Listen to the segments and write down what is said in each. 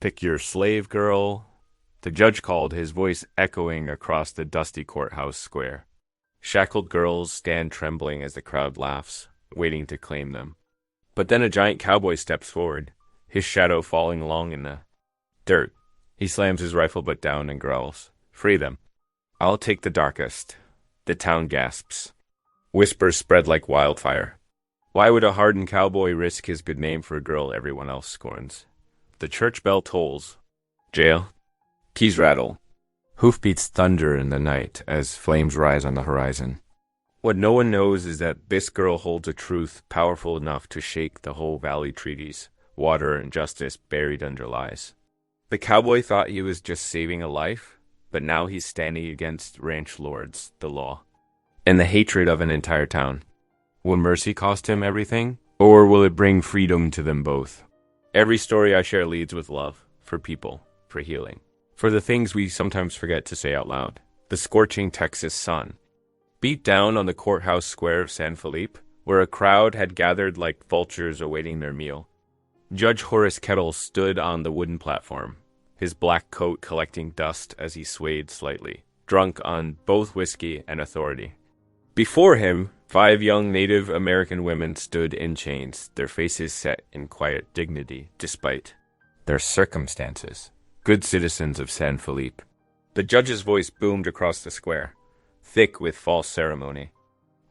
Pick your slave girl. The judge called, his voice echoing across the dusty courthouse square. Shackled girls stand trembling as the crowd laughs, waiting to claim them. But then a giant cowboy steps forward, his shadow falling along in the dirt. He slams his rifle butt down and growls, "Free them." "I'll take the darkest." The town gasps. Whispers spread like wildfire. Why would a hardened cowboy risk his good name for a girl everyone else scorns? The church bell tolls. Jail. Keys rattle. Hoofbeats thunder in the night as flames rise on the horizon. What no one knows is that this girl holds a truth powerful enough to shake the whole valley treaties, water and justice buried under lies. The cowboy thought he was just saving a life, but now he's standing against ranch lords, the law, and the hatred of an entire town. Will mercy cost him everything, or will it bring freedom to them both? Every story I share leads with love, for people, for healing, for the things we sometimes forget to say out loud. The scorching Texas sun. Beat down on the courthouse square of San Felipe, where a crowd had gathered like vultures awaiting their meal. Judge Horace Kettle stood on the wooden platform, his black coat collecting dust as he swayed slightly, drunk on both whiskey and authority. Before him, 5 young Native American women stood in chains, their faces set in quiet dignity, despite their circumstances. Good citizens of San Felipe. The judge's voice boomed across the square, thick with false ceremony.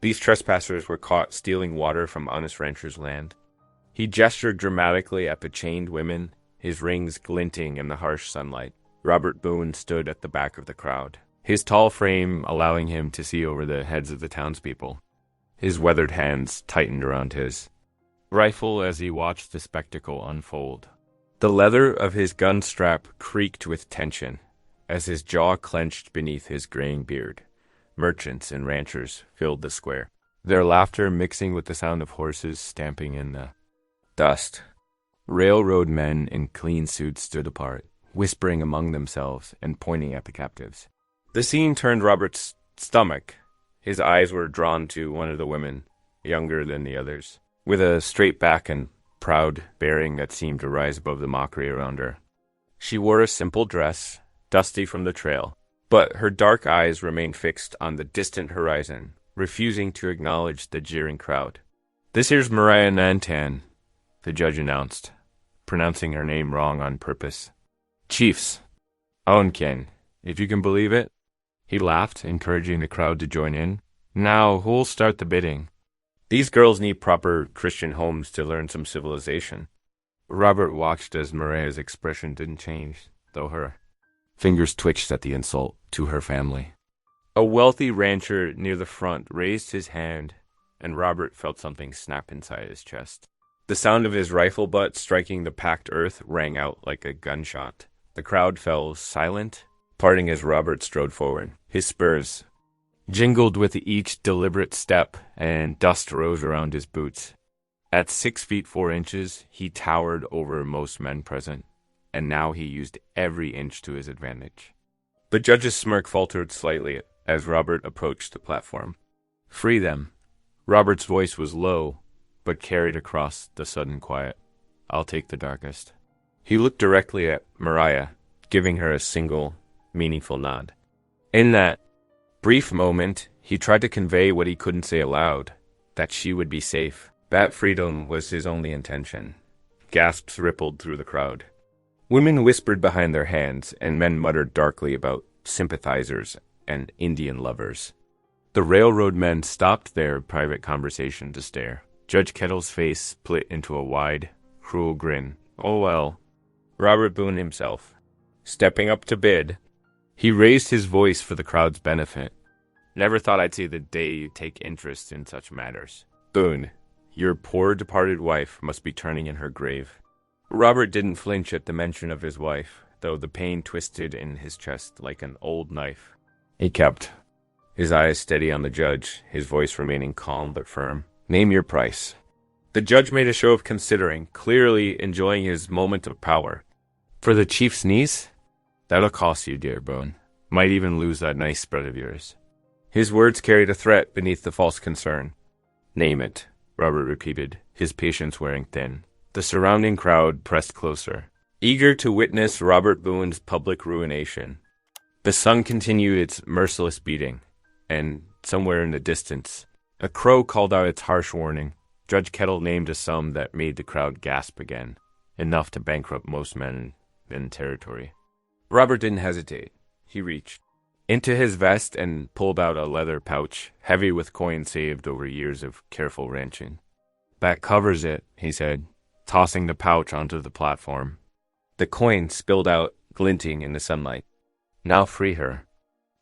These trespassers were caught stealing water from honest ranchers' land. He gestured dramatically at the chained women, his rings glinting in the harsh sunlight. Robert Boone stood at the back of the crowd, his tall frame allowing him to see over the heads of the townspeople. His weathered hands tightened around his rifle as he watched the spectacle unfold. The leather of his gun strap creaked with tension as his jaw clenched beneath his graying beard. Merchants and ranchers filled the square, their laughter mixing with the sound of horses stamping in the dust. Railroad men in clean suits stood apart, whispering among themselves and pointing at the captives. The scene turned Robert's stomach. His eyes were drawn to one of the women, younger than the others, with a straight back and proud bearing that seemed to rise above the mockery around her. She wore a simple dress, dusty from the trail, but her dark eyes remained fixed on the distant horizon, refusing to acknowledge the jeering crowd. "This here's Mariah Nantan," the judge announced, pronouncing her name wrong on purpose. "Chiefs, Aonken, if you can believe it." He laughed, encouraging the crowd to join in. "Now, who'll start the bidding? These girls need proper Christian homes to learn some civilization." Robert watched as Mariah's expression didn't change, though her fingers twitched at the insult to her family. A wealthy rancher near the front raised his hand, and Robert felt something snap inside his chest. The sound of his rifle butt striking the packed earth rang out like a gunshot. The crowd fell silent, parting as Robert strode forward. His spurs jingled with each deliberate step, and dust rose around his boots. At 6 feet 4 inches, he towered over most men present, and now he used every inch to his advantage. The judge's smirk faltered slightly as Robert approached the platform. "Free them." Robert's voice was low, but carried across the sudden quiet. "I'll take the darkest." He looked directly at Mariah, giving her a single, meaningful nod. In that brief moment, he tried to convey what he couldn't say aloud, that she would be safe. That freedom was his only intention. Gasps rippled through the crowd. Women whispered behind their hands, and men muttered darkly about sympathizers and Indian lovers. The railroad men stopped their private conversation to stare. Judge Kettle's face split into a wide, cruel grin. "Oh well." Robert Boone himself, stepping up to bid, he raised his voice for the crowd's benefit. "Never thought I'd see the day you take interest in such matters. Boone, your poor departed wife must be turning in her grave." Robert didn't flinch at the mention of his wife, though the pain twisted in his chest like an old knife. He kept his eyes steady on the judge, his voice remaining calm but firm. "Name your price." The judge made a show of considering, clearly enjoying his moment of power. "For the chief's niece? That'll cost you, dear Boone. Might even lose that nice spread of yours." His words carried a threat beneath the false concern. "Name it," Robert repeated, his patience wearing thin. The surrounding crowd pressed closer. eager to witness Robert Boone's public ruination. The sun continued its merciless beating, and somewhere in the distance, a crow called out its harsh warning. Judge Kettle named a sum that made the crowd gasp again, enough to bankrupt most men in territory. Robert didn't hesitate. He reached into his vest and pulled out a leather pouch, heavy with coins saved over years of careful ranching. "That covers it," he said, tossing the pouch onto the platform. The coin spilled out, glinting in the sunlight. "Now free her."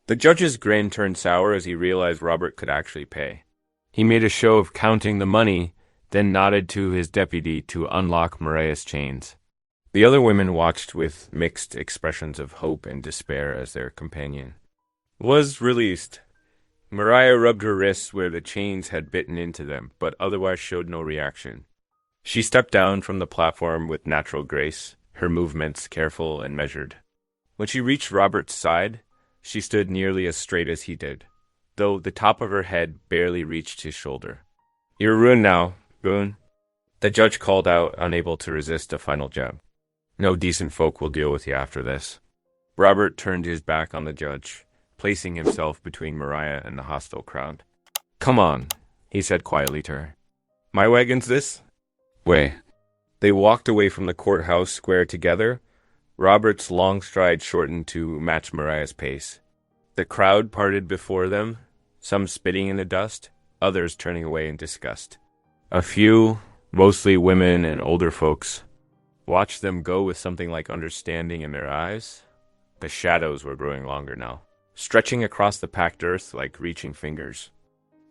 The judge's grin turned sour as he realized Robert could actually pay. He made a show of counting the money, then nodded to his deputy to unlock Mariah's chains. The other women watched with mixed expressions of hope and despair as their companion was released. Mariah rubbed her wrists where the chains had bitten into them, but otherwise showed no reaction. She stepped down from the platform with natural grace, her movements careful and measured. When she reached Robert's side, she stood nearly as straight as he did, though the top of her head barely reached his shoulder. "You're ruined now, Boone," the judge called out, unable to resist a final jab. "No decent folk will deal with you after this." Robert turned his back on the judge, placing himself between Mariah and the hostile crowd. "Come on," he said quietly to her. "My wagon's this way." They walked away from the courthouse square together. Robert's long stride shortened to match Mariah's pace. The crowd parted before them, some spitting in the dust, others turning away in disgust. A few, mostly women and older folks, watched them go with something like understanding in their eyes. The shadows were growing longer now, stretching across the packed earth like reaching fingers.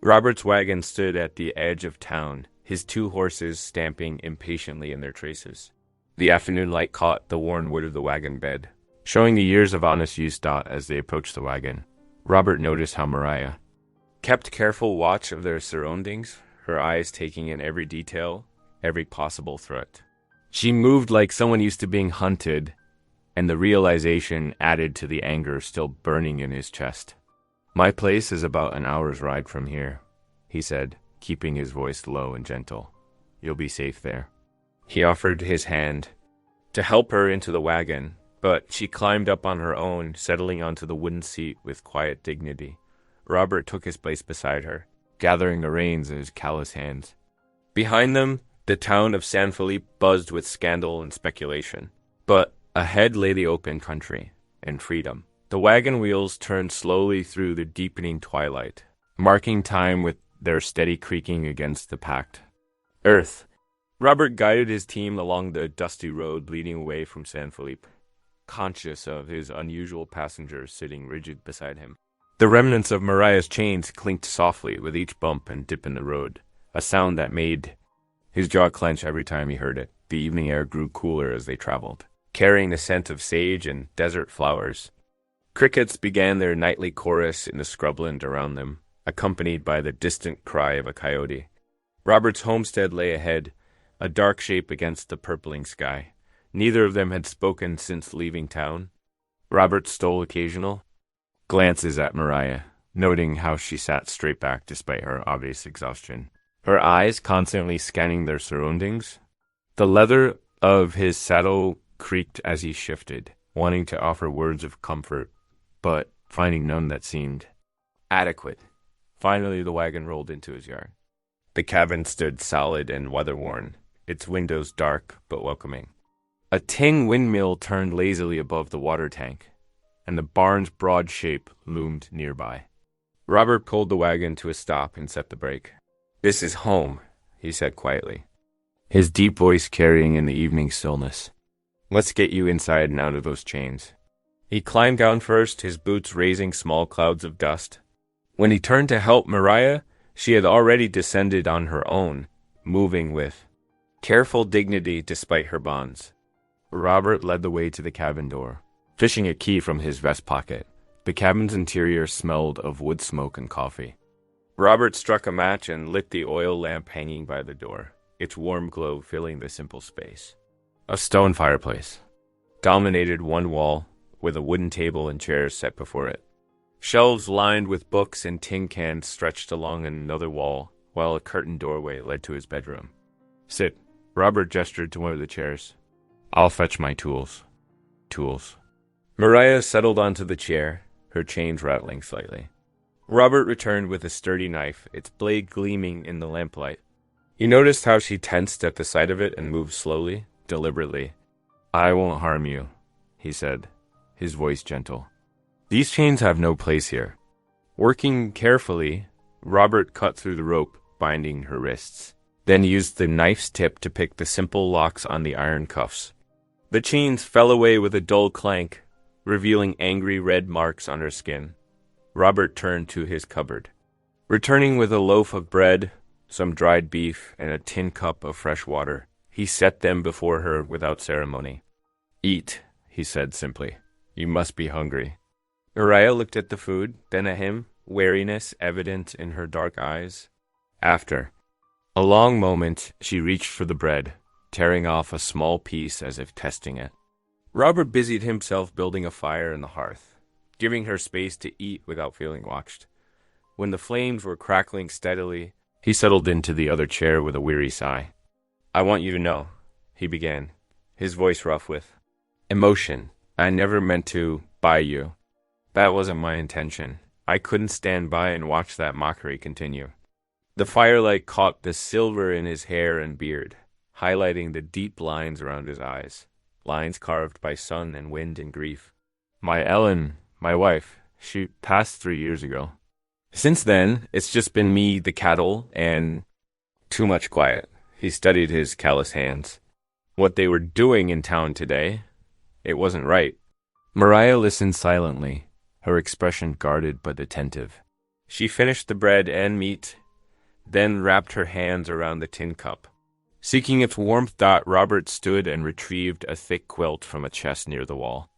Robert's wagon stood at the edge of town, his two horses stamping impatiently in their traces. The afternoon light caught the worn wood of the wagon bed, showing the years of honest use as they approached the wagon. Robert noticed how Mariah kept careful watch of their surroundings, her eyes taking in every detail, every possible threat. She moved like someone used to being hunted, and the realization added to the anger still burning in his chest. "My place is about an hour's ride from here," he said, keeping his voice low and gentle. "You'll be safe there." He offered his hand to help her into the wagon, but she climbed up on her own, settling onto the wooden seat with quiet dignity. Robert took his place beside her, gathering the reins in his callous hands. Behind them, the town of San Felipe buzzed with scandal and speculation. But ahead lay the open country and freedom. The wagon wheels turned slowly through the deepening twilight, marking time with their steady creaking against the packed earth. Robert guided his team along the dusty road leading away from San Felipe, conscious of his unusual passengers sitting rigid beside him. The remnants of Mariah's chains clinked softly with each bump and dip in the road, a sound that made his jaw clench every time he heard it. The evening air grew cooler as they traveled, carrying the scent of sage and desert flowers. Crickets began their nightly chorus in the scrubland around them, accompanied by the distant cry of a coyote. Robert's homestead lay ahead, a dark shape against the purpling sky. Neither of them had spoken since leaving town. Robert stole occasional glances at Mariah, noting how she sat straight back despite her obvious exhaustion, her eyes constantly scanning their surroundings. The leather of his saddle creaked as he shifted, wanting to offer words of comfort, but finding none that seemed adequate. Finally, the wagon rolled into his yard. The cabin stood solid and weather-worn, its windows dark but welcoming. A ting windmill turned lazily above the water tank, and the barn's broad shape loomed nearby. Robert pulled the wagon to a stop and set the brake. "This is home," he said quietly, his deep voice carrying in the evening stillness. "Let's get you inside and out of those chains." He climbed down first, his boots raising small clouds of dust. When he turned to help Mariah, she had already descended on her own, moving with careful dignity despite her bonds. Robert led the way to the cabin door, fishing a key from his vest pocket. The cabin's interior smelled of wood smoke and coffee. Robert struck a match and lit the oil lamp hanging by the door, its warm glow filling the simple space. A stone fireplace dominated one wall, with a wooden table and chairs set before it. Shelves lined with books and tin cans stretched along another wall, while a curtained doorway led to his bedroom. "Sit." Robert gestured to one of the chairs. I'll fetch my tools. Tools. Mariah settled onto the chair, her chains rattling slightly. Robert returned with a sturdy knife, its blade gleaming in the lamplight. He noticed how she tensed at the sight of it and moved slowly, deliberately. I won't harm you, he said, his voice gentle. These chains have no place here. Working carefully, Robert cut through the rope, binding her wrists, then used the knife's tip to pick the simple locks on the iron cuffs. The chains fell away with a dull clank, revealing angry red marks on her skin. Robert turned to his cupboard. Returning with a loaf of bread, some dried beef, and a tin cup of fresh water, he set them before her without ceremony. Eat, he said simply. You must be hungry. Mariah looked at the food, then at him, wariness evident in her dark eyes. After a long moment, she reached for the bread, tearing off a small piece as if testing it. Robert busied himself building a fire in the hearth, giving her space to eat without feeling watched. When the flames were crackling steadily, he settled into the other chair with a weary sigh. I want you to know, he began, his voice rough with emotion. I never meant to buy you. That wasn't my intention. I couldn't stand by and watch that mockery continue. The firelight caught the silver in his hair and beard, highlighting the deep lines around his eyes, lines carved by sun and wind and grief. My Ellen, my wife, she passed 3 years ago. Since then, it's just been me, the cattle, and too much quiet. He studied his callous hands. What they were doing in town today, it wasn't right. Mariah listened silently, her expression guarded but attentive. She finished the bread and meat, then wrapped her hands around the tin cup. Seeking its warmth, Robert stood and retrieved a thick quilt from a chest near the wall.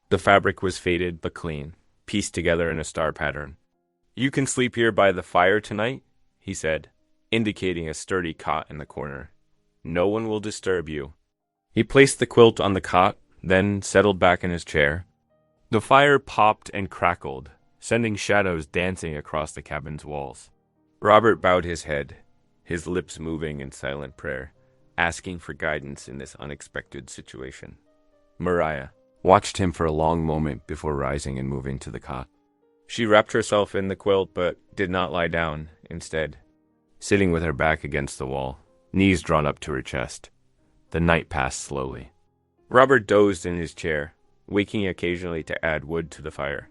The fabric was faded but clean, pieced together in a star pattern. You can sleep here by the fire tonight, he said, indicating a sturdy cot in the corner. No one will disturb you. He placed the quilt on the cot, then settled back in his chair. The fire popped and crackled, sending shadows dancing across the cabin's walls. Robert bowed his head, his lips moving in silent prayer, asking for guidance in this unexpected situation. Mariah watched him for a long moment before rising and moving to the cot. She wrapped herself in the quilt but did not lie down, instead, sitting with her back against the wall, knees drawn up to her chest. The night passed slowly. Robert dozed in his chair, waking occasionally to add wood to the fire.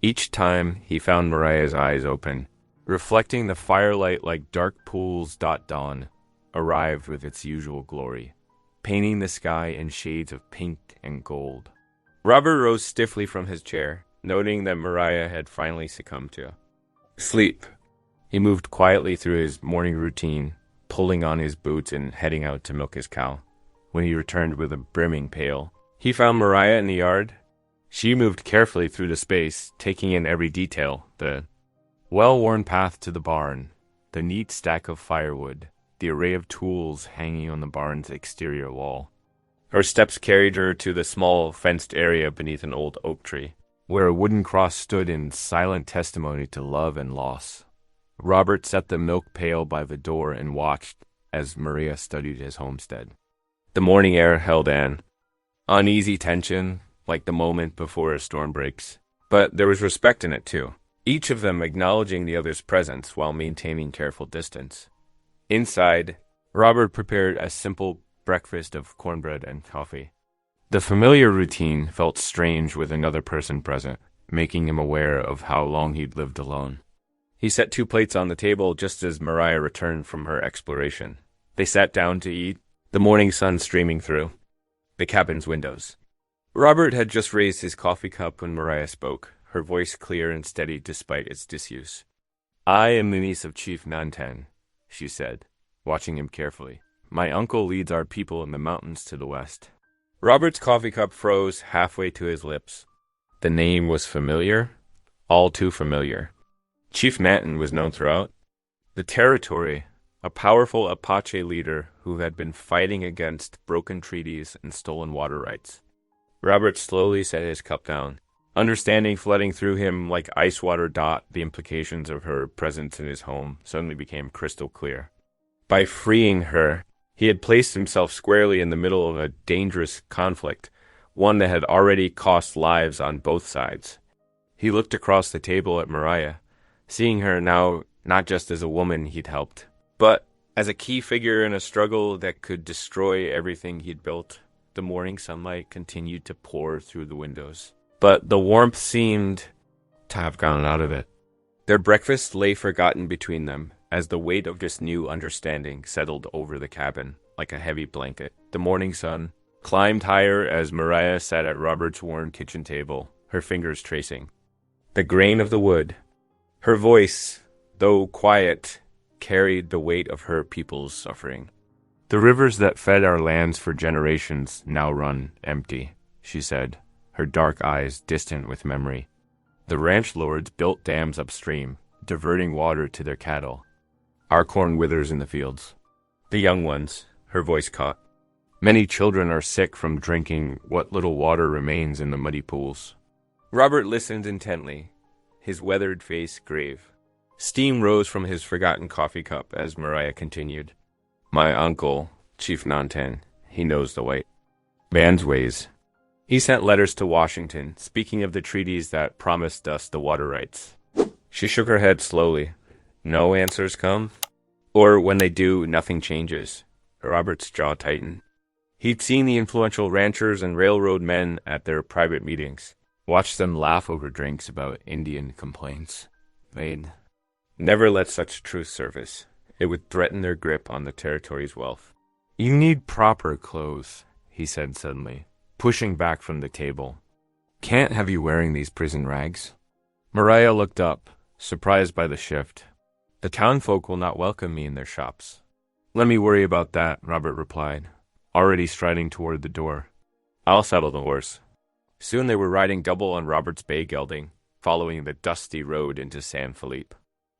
Each time he found Mariah's eyes open, reflecting the firelight like dark pools. Dawn arrived with its usual glory, painting the sky in shades of pink and gold. Robert rose stiffly from his chair, noting that Mariah had finally succumbed to sleep. He moved quietly through his morning routine, pulling on his boots and heading out to milk his cow. When he returned with a brimming pail, he found Mariah in the yard. She moved carefully through the space, taking in every detail, the well-worn path to the barn, the neat stack of firewood, the array of tools hanging on the barn's exterior wall. Her steps carried her to the small, fenced area beneath an old oak tree, where a wooden cross stood in silent testimony to love and loss. Robert set the milk pail by the door and watched as Maria studied his homestead. The morning air held an uneasy tension, like the moment before a storm breaks. But there was respect in it, too, each of them acknowledging the other's presence while maintaining careful distance. Inside, Robert prepared a simple breakfast of cornbread and coffee. The familiar routine felt strange with another person present, making him aware of how long he'd lived alone. He set 2 plates on the table just as Mariah returned from her exploration. They sat down to eat, the morning sun streaming through the cabin's windows. Robert had just raised his coffee cup when Mariah spoke, her voice clear and steady despite its disuse. I am the niece of Chief Nantan, she said, watching him carefully. My uncle leads our people in the mountains to the west. Robert's coffee cup froze halfway to his lips. The name was familiar, all too familiar. Chief Nantan was known throughout the territory, a powerful Apache leader who had been fighting against broken treaties and stolen water rights. Robert slowly set his cup down, understanding flooding through him like ice water. The implications of her presence in his home suddenly became crystal clear. By freeing her, He had placed himself squarely in the middle of a dangerous conflict, one that had already cost lives on both sides. He looked across the table at Mariah, seeing her now not just as a woman he'd helped, but as a key figure in a struggle that could destroy everything he'd built. The morning sunlight continued to pour through the windows, but the warmth seemed to have gone out of it. Their breakfast lay forgotten between them, as the weight of this new understanding settled over the cabin like a heavy blanket. The morning sun climbed higher as Mariah sat at Robert's worn kitchen table, her fingers tracing the grain of the wood. Her voice, though quiet, carried the weight of her people's suffering. "The rivers that fed our lands for generations now run empty," she said, her dark eyes distant with memory. "The ranch lords built dams upstream, diverting water to their cattle. Our corn withers in the fields. The young ones," her voice caught. "Many children are sick from drinking what little water remains in the muddy pools." Robert listened intently, his weathered face grave. Steam rose from his forgotten coffee cup as Mariah continued. "My uncle, Chief Nantan, he knows the white man's ways. He sent letters to Washington, speaking of the treaties that promised us the water rights." She shook her head slowly. "No answers come? Or when they do, nothing changes?" Robert's jaw tightened. He'd seen the influential ranchers and railroad men at their private meetings, watched them laugh over drinks about Indian complaints. They'd never let such truth surface. It would threaten their grip on the territory's wealth. "You need proper clothes," he said suddenly, pushing back from the table. "Can't have you wearing these prison rags." Mariah looked up, surprised by the shift. "The townfolk will not welcome me in their shops." "Let me worry about that," Robert replied, already striding toward the door. "I'll saddle the horse." Soon they were riding double on Robert's bay gelding, following the dusty road into San Felipe.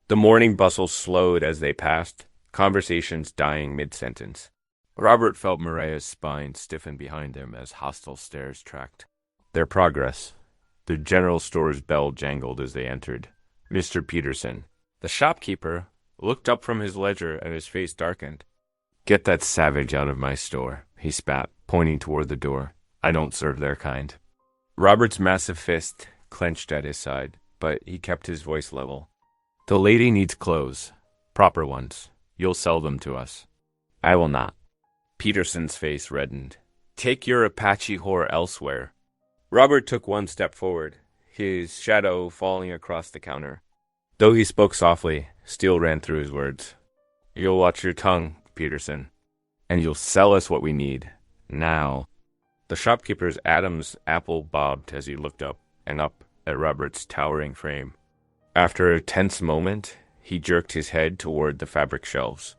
The morning bustle slowed as they passed, conversations dying mid-sentence. Robert felt Mariah's spine stiffen behind him as hostile stares tracked their progress. The general store's bell jangled as they entered. Mr. Peterson, the shopkeeper, looked up from his ledger and his face darkened. "Get that savage out of my store," he spat, pointing toward the door. "I don't serve their kind." Robert's massive fist clenched at his side, but he kept his voice level. "The lady needs clothes. Proper ones. You'll sell them to us." "I will not." Peterson's face reddened. "Take your Apache whore elsewhere." Robert took one step forward, his shadow falling across the counter. Though he spoke softly, steel ran through his words. "You'll watch your tongue, Peterson, and you'll sell us what we need. Now." The shopkeeper's Adam's apple bobbed as he looked up and up at Robert's towering frame. After a tense moment, he jerked his head toward the fabric shelves.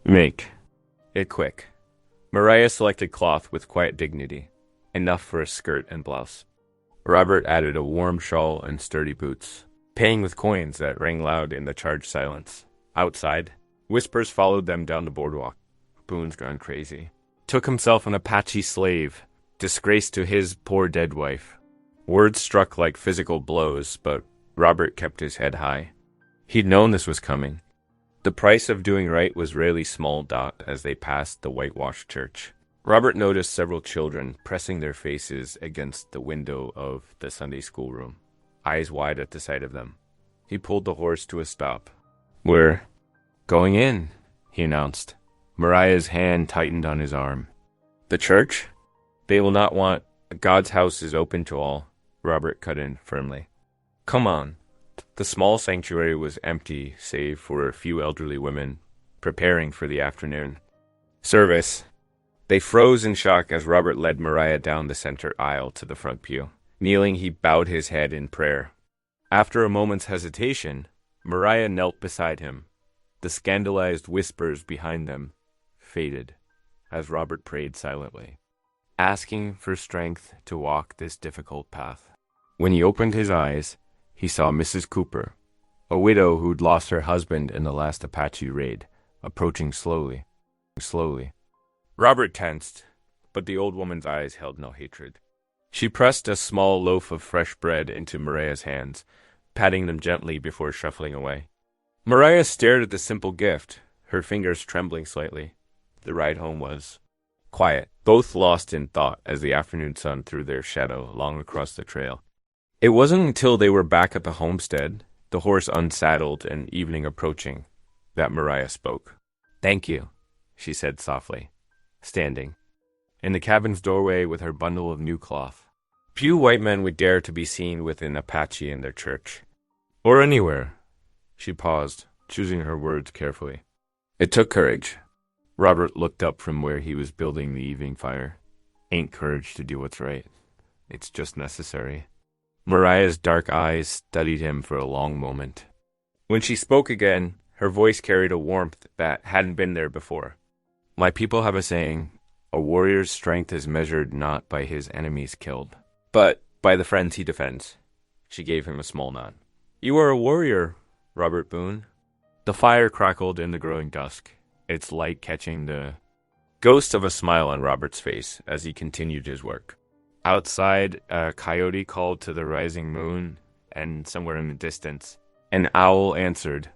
"Make it quick." Mariah selected cloth with quiet dignity, enough for a skirt and blouse. Robert added a warm shawl and sturdy boots, paying with coins that rang loud in the charged silence. Outside, whispers followed them down the boardwalk. "Boone's gone crazy. Took himself an Apache slave. Disgrace to his poor dead wife." Words struck like physical blows, but Robert kept his head high. He'd known this was coming. The price of doing right was rarely small dot as they passed the whitewashed church. Robert noticed several children pressing their faces against the window of the Sunday school room, eyes wide at the sight of them. He pulled the horse to a stop. "We're going in," he announced. Mariah's hand tightened on his arm. "The church? They will not want. God's house is open to all," Robert cut in firmly. "Come on." The small sanctuary was empty, save for a few elderly women preparing for the afternoon service. They froze in shock as Robert led Mariah down the center aisle to the front pew. Kneeling, he bowed his head in prayer. After a moment's hesitation, Mariah knelt beside him. The scandalized whispers behind them faded as Robert prayed silently, asking for strength to walk this difficult path. When he opened his eyes, he saw Mrs. Cooper, a widow who'd lost her husband in the last Apache raid, approaching slowly. Robert tensed, but the old woman's eyes held no hatred. She pressed a small loaf of fresh bread into Mariah's hands, patting them gently before shuffling away. Mariah stared at the simple gift, her fingers trembling slightly. The ride home was quiet, both lost in thought as the afternoon sun threw their shadow long across the trail. It wasn't until they were back at the homestead, the horse unsaddled and evening approaching, that Mariah spoke. "Thank you," she said softly, standing in the cabin's doorway with her bundle of new cloth. Few white men would dare to be seen with an Apache in their church. Or anywhere. She paused, choosing her words carefully. It took courage. Robert looked up from where he was building the evening fire. Ain't courage to do what's right. It's just necessary. Mariah's dark eyes studied him for a long moment. When she spoke again, her voice carried a warmth that hadn't been there before. My people have a saying, a warrior's strength is measured not by his enemies killed, but by the friends he defends. She gave him a small nod. You are a warrior, Robert Boone. The fire crackled in the growing dusk, its light catching the ghost of a smile on Robert's face as he continued his work. Outside, a coyote called to the rising moon, and somewhere in the distance, an owl answered.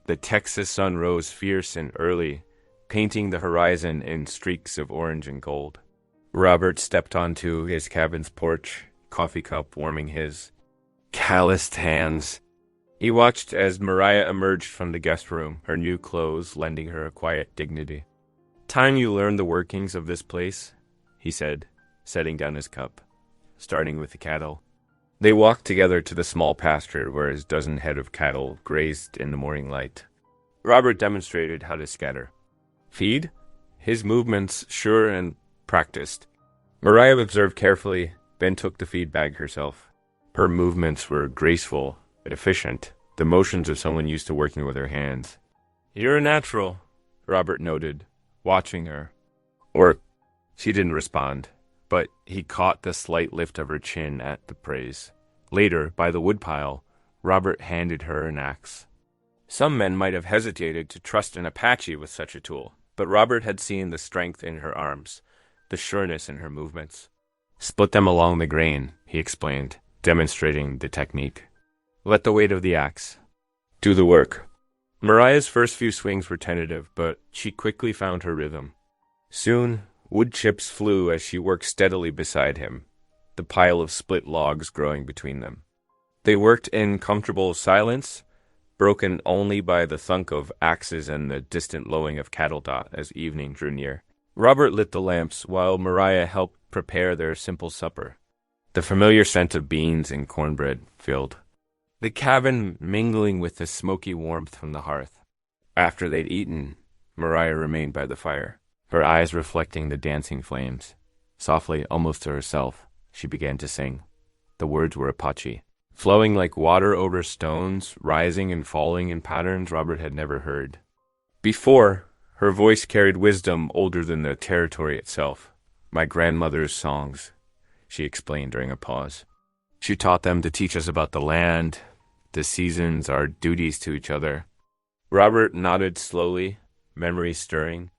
The Texas sun rose fierce and early, painting the horizon in streaks of orange and gold. Robert stepped onto his cabin's porch, coffee cup warming his calloused hands. He watched as Mariah emerged from the guest room, her new clothes lending her a quiet dignity. Time you learn the workings of this place, he said, setting down his cup, starting with the cattle. They walked together to the small pasture where his dozen head of cattle grazed in the morning light. Robert demonstrated how to scatter. Feed? His movements sure and practiced. Mariah observed carefully, then took the feed bag herself. Her movements were graceful, but efficient, the motions of someone used to working with her hands. You're a natural, Robert noted, watching her. Or, she didn't respond, but he caught the slight lift of her chin at the praise. Later, by the woodpile, Robert handed her an axe. Some men might have hesitated to trust an Apache with such a tool, but Robert had seen the strength in her arms, the sureness in her movements. Split them along the grain, he explained, demonstrating the technique. Let the weight of the axe do the work. Mariah's first few swings were tentative, but she quickly found her rhythm. Soon, wood chips flew as she worked steadily beside him, the pile of split logs growing between them. They worked in comfortable silence, broken only by the thunk of axes and the distant lowing of cattle dot as evening drew near. Robert lit the lamps while Mariah helped prepare their simple supper. The familiar scent of beans and cornbread filled the cabin, mingling with the smoky warmth from the hearth. After they'd eaten, Mariah remained by the fire, her eyes reflecting the dancing flames. Softly, almost to herself, she began to sing. The words were Apache, flowing like water over stones, rising and falling in patterns Robert had never heard. Before, her voice carried wisdom older than the territory itself. My grandmother's songs, she explained during a pause. She taught them to teach us about the land, the seasons, our duties to each other. Robert nodded slowly, memory stirring.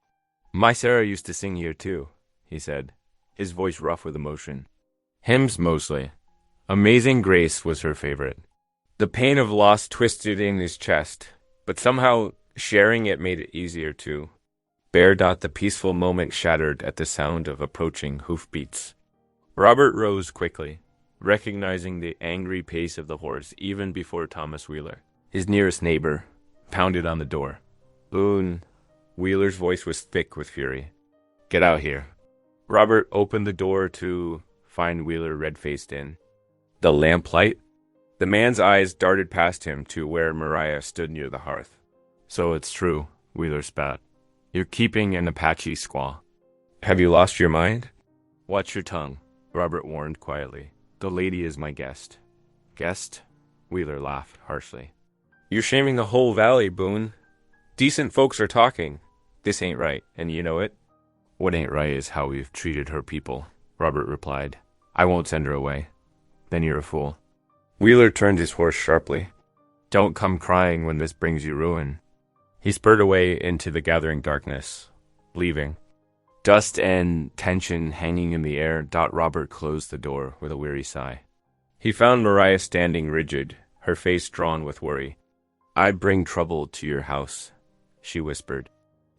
My Sarah used to sing here too, he said, his voice rough with emotion. Hymns mostly. Amazing Grace was her favorite. The pain of loss twisted in his chest, but somehow sharing it made it easier too. Bear dot the peaceful moment shattered at the sound of approaching hoofbeats. Robert rose quickly, recognizing the angry pace of the horse even before Thomas Wheeler, his nearest neighbor, pounded on the door. Boone. Wheeler's voice was thick with fury. Get out here. Robert opened the door to find Wheeler red-faced in. The lamplight? The man's eyes darted past him to where Mariah stood near the hearth. So it's true, Wheeler spat. You're keeping an Apache squaw. Have you lost your mind? Watch your tongue, Robert warned quietly. The lady is my guest. Guest? Wheeler laughed harshly. You're shaming the whole valley, Boone. Decent folks are talking. This ain't right, and you know it. What ain't right is how we've treated her people, Robert replied. I won't send her away. Then you're a fool. Wheeler turned his horse sharply. Don't come crying when this brings you ruin. He spurred away into the gathering darkness, leaving. Dust and tension hanging in the air, Robert closed the door with a weary sigh. He found Mariah standing rigid, her face drawn with worry. I bring trouble to your house, she whispered.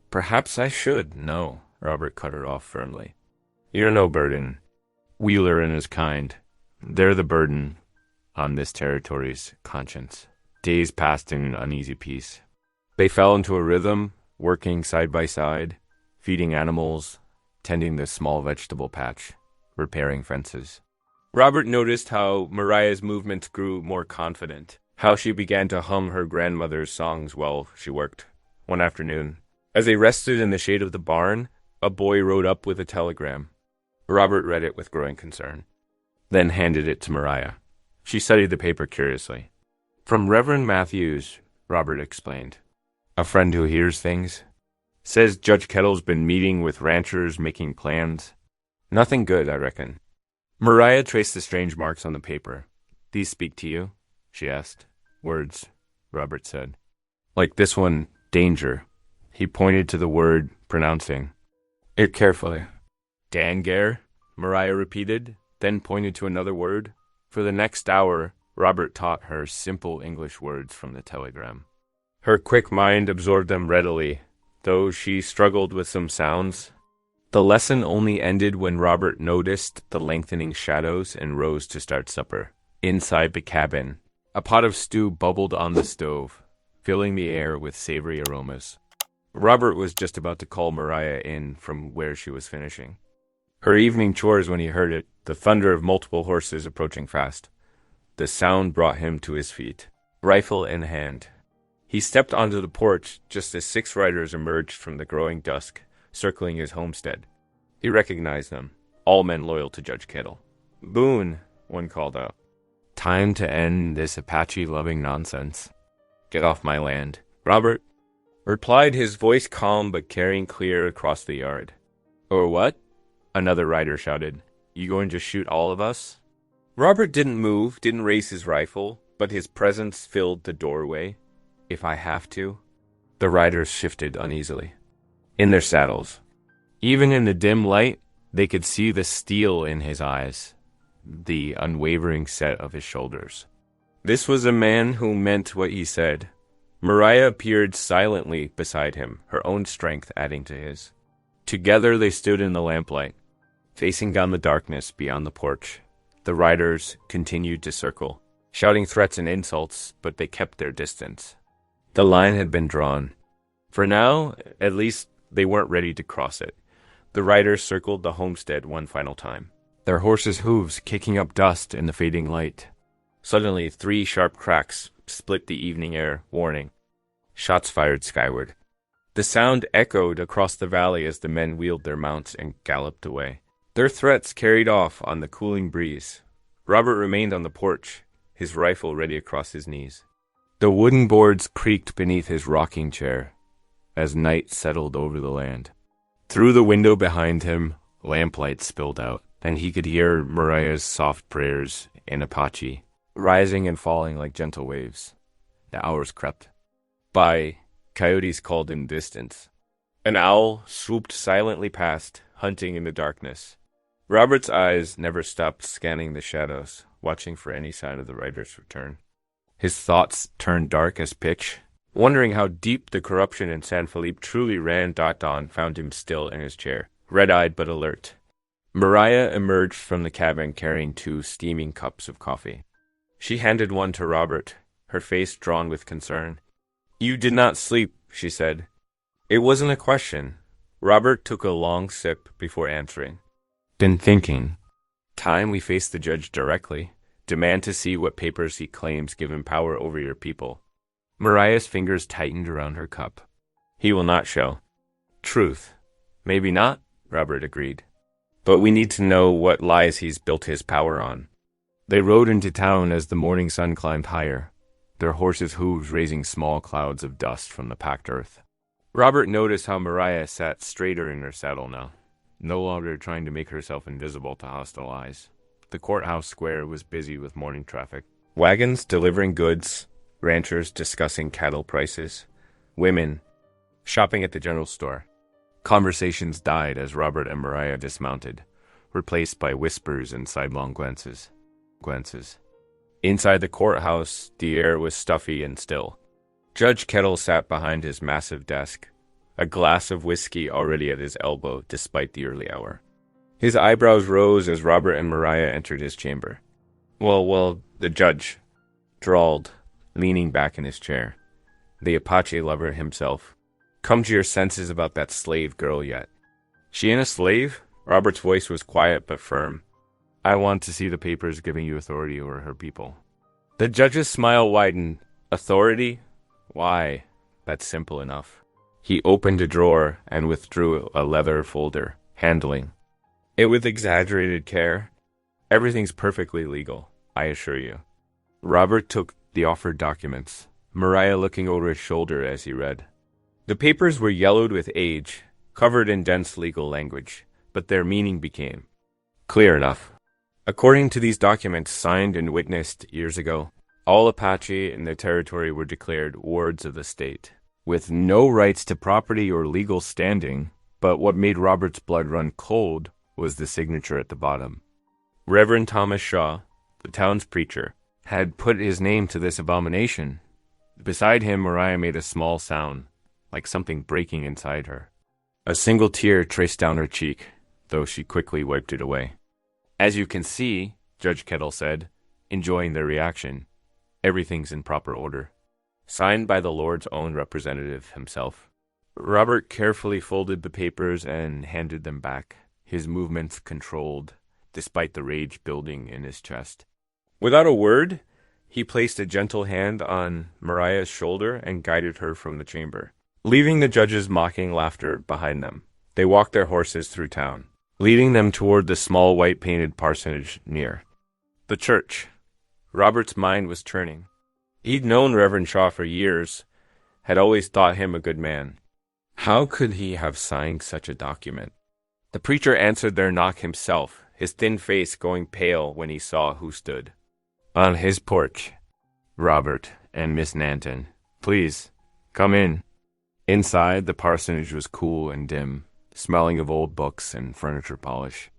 Perhaps I should. No, Robert cut her off firmly. You're no burden. Wheeler and his kind. They're the burden on this territory's conscience. Days passed in uneasy peace. They fell into a rhythm, working side by side, feeding animals, tending the small vegetable patch, repairing fences. Robert noticed how Mariah's movements grew more confident, how she began to hum her grandmother's songs while she worked. One afternoon, as they rested in the shade of the barn, a boy rode up with a telegram. Robert read it with growing concern, then handed it to Mariah. She studied the paper curiously. From Reverend Matthews, Robert explained. A friend who hears things. Says Judge Kettle's been meeting with ranchers, making plans. Nothing good, I reckon. Mariah traced the strange marks on the paper. These speak to you? She asked. Words, Robert said. Like this one, danger. He pointed to the word, pronouncing it carefully. Dangar, Mariah repeated, then pointed to another word. For the next hour, Robert taught her simple English words from the telegram. Her quick mind absorbed them readily, though she struggled with some sounds. The lesson only ended when Robert noticed the lengthening shadows and rose to start supper. Inside the cabin, a pot of stew bubbled on the stove, filling the air with savory aromas. Robert was just about to call Mariah in from where she was finishing her evening chores when he heard it, the thunder of multiple horses approaching fast. The sound brought him to his feet, rifle in hand. He stepped onto the porch just as 6 riders emerged from the growing dusk, circling his homestead. He recognized them, all men loyal to Judge Kettle. Boone, one called out. Time to end this Apache-loving nonsense. Get off my land. Robert replied, his voice calm but carrying clear across the yard. Or what? Another rider shouted. You going to shoot all of us? Robert didn't move, didn't raise his rifle, but his presence filled the doorway. If I have to. The riders shifted uneasily in their saddles. Even in the dim light, they could see the steel in his eyes, the unwavering set of his shoulders. This was a man who meant what he said. Mariah appeared silently beside him, her own strength adding to his. Together they stood in the lamplight, facing down the darkness beyond the porch. The riders continued to circle, shouting threats and insults, but they kept their distance. The line had been drawn. For now, at least, they weren't ready to cross it. The riders circled the homestead one final time, their horses' hooves kicking up dust in the fading light. Suddenly, 3 sharp cracks split the evening air, warning. Shots fired skyward. The sound echoed across the valley as the men wheeled their mounts and galloped away. Their threats carried off on the cooling breeze. Robert remained on the porch, his rifle ready across his knees. The wooden boards creaked beneath his rocking chair as night settled over the land. Through the window behind him, lamplight spilled out, and he could hear Mariah's soft prayers in Apache, rising and falling like gentle waves. The hours crept by. Coyotes called in distance. An owl swooped silently past, hunting in the darkness. Robert's eyes never stopped scanning the shadows, watching for any sign of the rider's return. His thoughts turned dark as pitch. Wondering how deep the corruption in San Felipe truly ran, Dawn found him still in his chair, red-eyed but alert. Mariah emerged from the cabin carrying 2 steaming cups of coffee. She handed one to Robert, her face drawn with concern. You did not sleep, she said. It wasn't a question. Robert took a long sip before answering. Been thinking. Time we face the judge directly. Demand to see what papers he claims give him power over your people. Mariah's fingers tightened around her cup. He will not show. Truth. Maybe not, Robert agreed. But we need to know what lies he's built his power on. They rode into town as the morning sun climbed higher, their horses' hooves raising small clouds of dust from the packed earth. Robert noticed how Mariah sat straighter in her saddle now, no longer trying to make herself invisible to hostile eyes. The courthouse square was busy with morning traffic. Wagons delivering goods, ranchers discussing cattle prices, women shopping at the general store. Conversations died as Robert and Mariah dismounted, replaced by whispers and sidelong glances. Inside the courthouse, the air was stuffy and still. Judge Kettle sat behind his massive desk, a glass of whiskey already at his elbow despite the early hour. His eyebrows rose as Robert and Mariah entered his chamber. Well, the judge drawled, leaning back in his chair. The Apache lover himself. Come to your senses about that slave girl yet. She ain't a slave? Robert's voice was quiet but firm. I want to see the papers giving you authority over her people. The judge's smile widened. Authority? Why? That's simple enough. He opened a drawer and withdrew a leather folder, handling it with exaggerated care. Everything's perfectly legal, I assure you. Robert took the offered documents, Mariah looking over his shoulder as he read. The papers were yellowed with age, covered in dense legal language, but their meaning became clear enough. According to these documents signed and witnessed years ago, all Apache in the territory were declared wards of the state, with no rights to property or legal standing, but what made Robert's blood run cold was the signature at the bottom. Reverend Thomas Shaw, the town's preacher, had put his name to this abomination. Beside him, Mariah made a small sound, like something breaking inside her. A single tear traced down her cheek, though she quickly wiped it away. As you can see, Judge Kettle said, enjoying their reaction, everything's in proper order. Signed by the Lord's own representative himself. Robert carefully folded the papers and handed them back, his movements controlled, despite the rage building in his chest. Without a word, he placed a gentle hand on Mariah's shoulder and guided her from the chamber, leaving the judge's mocking laughter behind them. They walked their horses through town, leading them toward the small white-painted parsonage near. The church. Robert's mind was turning. He'd known Reverend Shaw for years, had always thought him a good man. How could he have signed such a document? The preacher answered their knock himself, his thin face going pale when he saw who stood. On his porch. Robert and Miss Nanton. Please, come in. Inside, the parsonage was cool and dim, smelling of old books and furniture polish.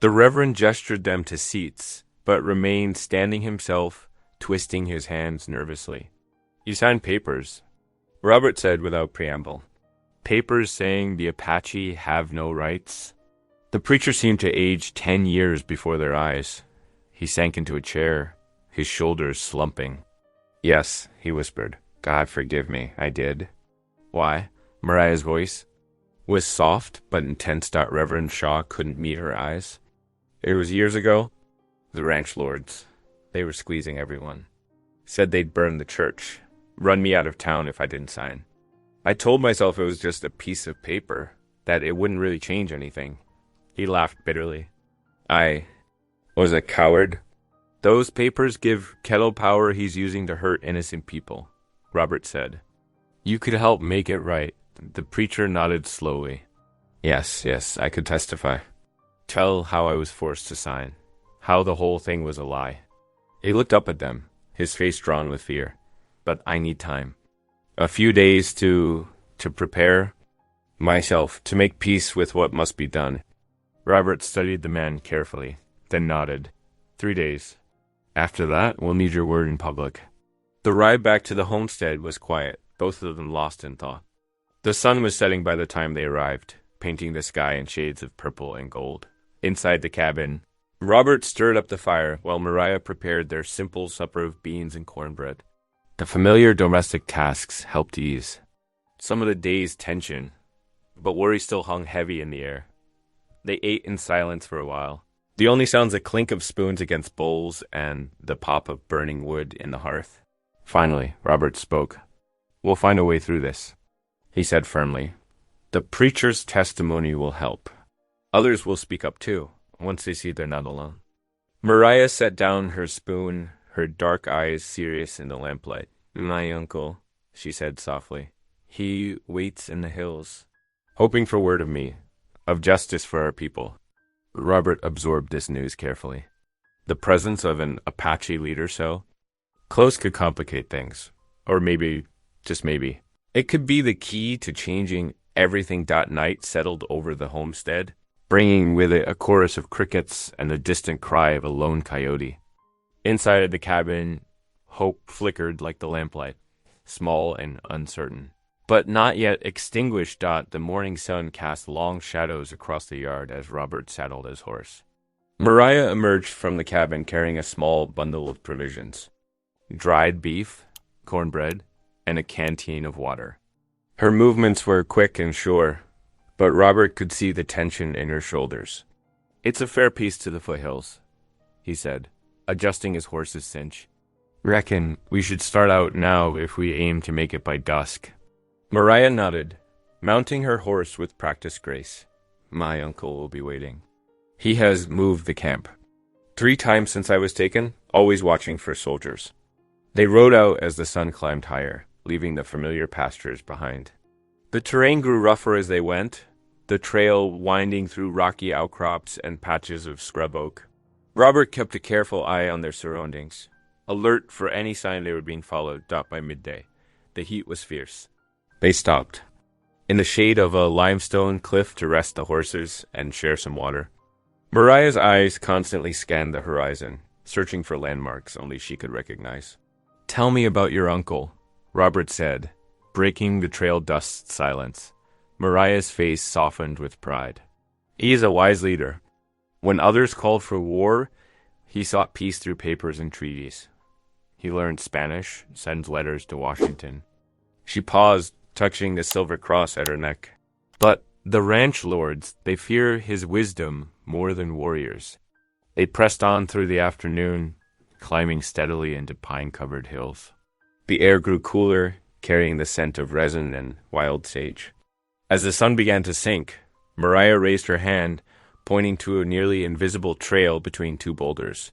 The Reverend gestured them to seats, but remained standing himself, twisting his hands nervously. You signed papers, Robert said without preamble. Papers saying the Apache have no rights? The preacher seemed to age 10 years before their eyes. He sank into a chair, his shoulders slumping. Yes, he whispered. God forgive me, I did. Why? Mariah's voice was soft but intense. Reverend Shaw couldn't meet her eyes. It was years ago. The ranch lords, they were squeezing everyone. Said they'd burn the church, run me out of town if I didn't sign. I told myself it was just a piece of paper, that it wouldn't really change anything. He laughed bitterly. I was a coward. Those papers give Kettle power he's using to hurt innocent people, Robert said. You could help make it right. The preacher nodded slowly. Yes, I could testify. Tell how I was forced to sign. How the whole thing was a lie. He looked up at them, his face drawn with fear. But I need time. A few days to prepare myself, to make peace with what must be done. Robert studied the man carefully, then nodded. 3 days. After that, we'll need your word in public. The ride back to the homestead was quiet, both of them lost in thought. The sun was setting by the time they arrived, painting the sky in shades of purple and gold. Inside the cabin, Robert stirred up the fire while Mariah prepared their simple supper of beans and cornbread. The familiar domestic tasks helped ease some of the day's tension, but worry still hung heavy in the air. They ate in silence for a while. The only sounds a clink of spoons against bowls and the pop of burning wood in the hearth. Finally, Robert spoke. We'll find a way through this, he said firmly. The preacher's testimony will help. Others will speak up too, once they see they're not alone. Mariah set down her spoon, her dark eyes serious in the lamplight. My uncle, she said softly. He waits in the hills, hoping for word of me, of justice for our people. Robert absorbed this news carefully. The presence of an Apache leader so close could complicate things. Or maybe, just maybe, it could be the key to changing everything. Night settled over the homestead, bringing with it a chorus of crickets and the distant cry of a lone coyote. Inside of the cabin, hope flickered like the lamplight, small and uncertain. but not yet extinguished. The morning sun cast long shadows across the yard as Robert saddled his horse. Mariah emerged from the cabin carrying a small bundle of provisions: dried beef, cornbread, and a canteen of water. Her movements were quick and sure, but Robert could see the tension in her shoulders. "It's a fair piece to the foothills," he said, adjusting his horse's cinch. "Reckon we should start out now if we aim to make it by dusk." Mariah nodded, mounting her horse with practiced grace. "My uncle will be waiting. He has moved the camp 3 times since I was taken, always watching for soldiers." They rode out as the sun climbed higher, leaving the familiar pastures behind. The terrain grew rougher as they went, the trail winding through rocky outcrops and patches of scrub oak. Robert kept a careful eye on their surroundings, alert for any sign they were being followed. By midday, the heat was fierce. They stopped in the shade of a limestone cliff to rest the horses and share some water. Mariah's eyes constantly scanned the horizon, searching for landmarks only she could recognize. "Tell me about your uncle," Robert said, breaking the trail dust's silence. Mariah's face softened with pride. "He is a wise leader. When others called for war, he sought peace through papers and treaties. He learned Spanish, sent letters to Washington." She paused, touching the silver cross at her neck. "But the ranch lords, they fear his wisdom more than warriors." They pressed on through the afternoon, climbing steadily into pine-covered hills. The air grew cooler, carrying the scent of resin and wild sage. As the sun began to sink, Mariah raised her hand, pointing to a nearly invisible trail between 2 boulders.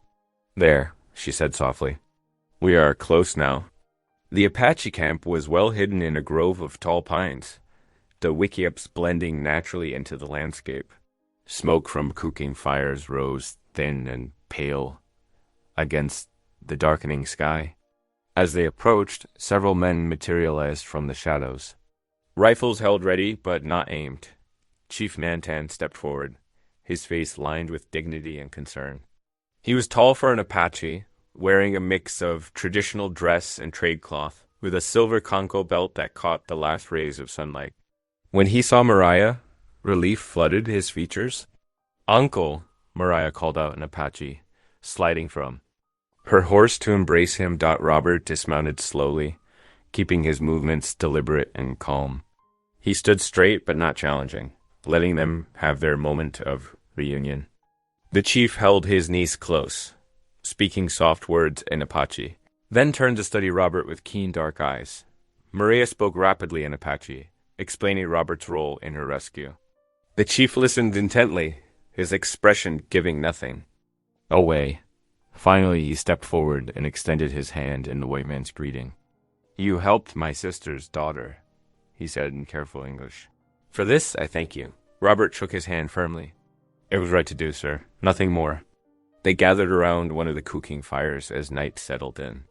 "There," she said softly. "We are close now." The Apache camp was well hidden in a grove of tall pines, the wickiups blending naturally into the landscape. Smoke from cooking fires rose thin and pale against the darkening sky. As they approached, several men materialized from the shadows. Rifles held ready, but not aimed. Chief Nantan stepped forward, his face lined with dignity and concern. He was tall for an Apache, wearing a mix of traditional dress and trade cloth, with a silver concho belt that caught the last rays of sunlight. When he saw Mariah, relief flooded his features. "Uncle," Mariah called out in Apache, sliding from her horse to embrace him. Robert dismounted slowly, keeping his movements deliberate and calm. He stood straight but not challenging, letting them have their moment of reunion. The chief held his niece close, speaking soft words in Apache, then turned to study Robert with keen dark eyes. Maria spoke rapidly in Apache, explaining Robert's role in her rescue. The chief listened intently, his expression giving nothing away. Finally, he stepped forward and extended his hand in the white man's greeting. "You helped my sister's daughter," he said in careful English. "For this, I thank you." Robert shook his hand firmly. "It was right to do, sir. Nothing more." They gathered around one of the cooking fires as night settled in.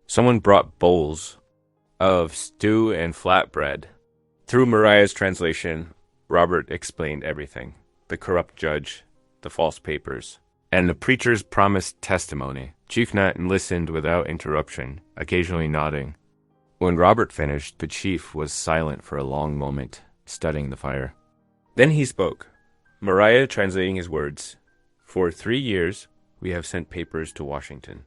Someone brought bowls of stew and flatbread. Through Mariah's translation, Robert explained everything: the corrupt judge, the false papers, and the preacher's promised testimony. Chief Nat listened without interruption, occasionally nodding. When Robert finished, the chief was silent for a long moment, studying the fire. Then he spoke, Mariah translating his words. "For 3 years, we have sent papers to Washington.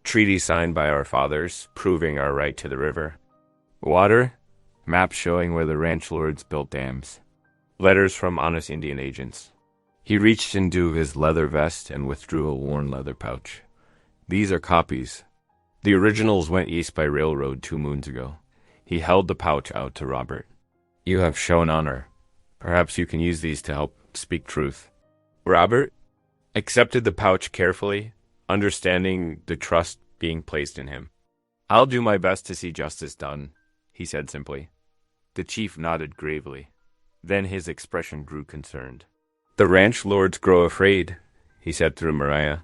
Treaties signed by our fathers, proving our right to the river. Water, maps showing where the ranch lords built dams. Letters from honest Indian agents." He reached into his leather vest and withdrew a worn leather pouch. "These are copies. The originals went east by railroad 2 moons ago." He held the pouch out to Robert. "You have shown honor. Perhaps you can use these to help speak truth." Robert accepted the pouch carefully, understanding the trust being placed in him. "I'll do my best to see justice done," he said simply. The chief nodded gravely. Then his expression grew concerned. "The ranch lords grow afraid," he said through Mariah.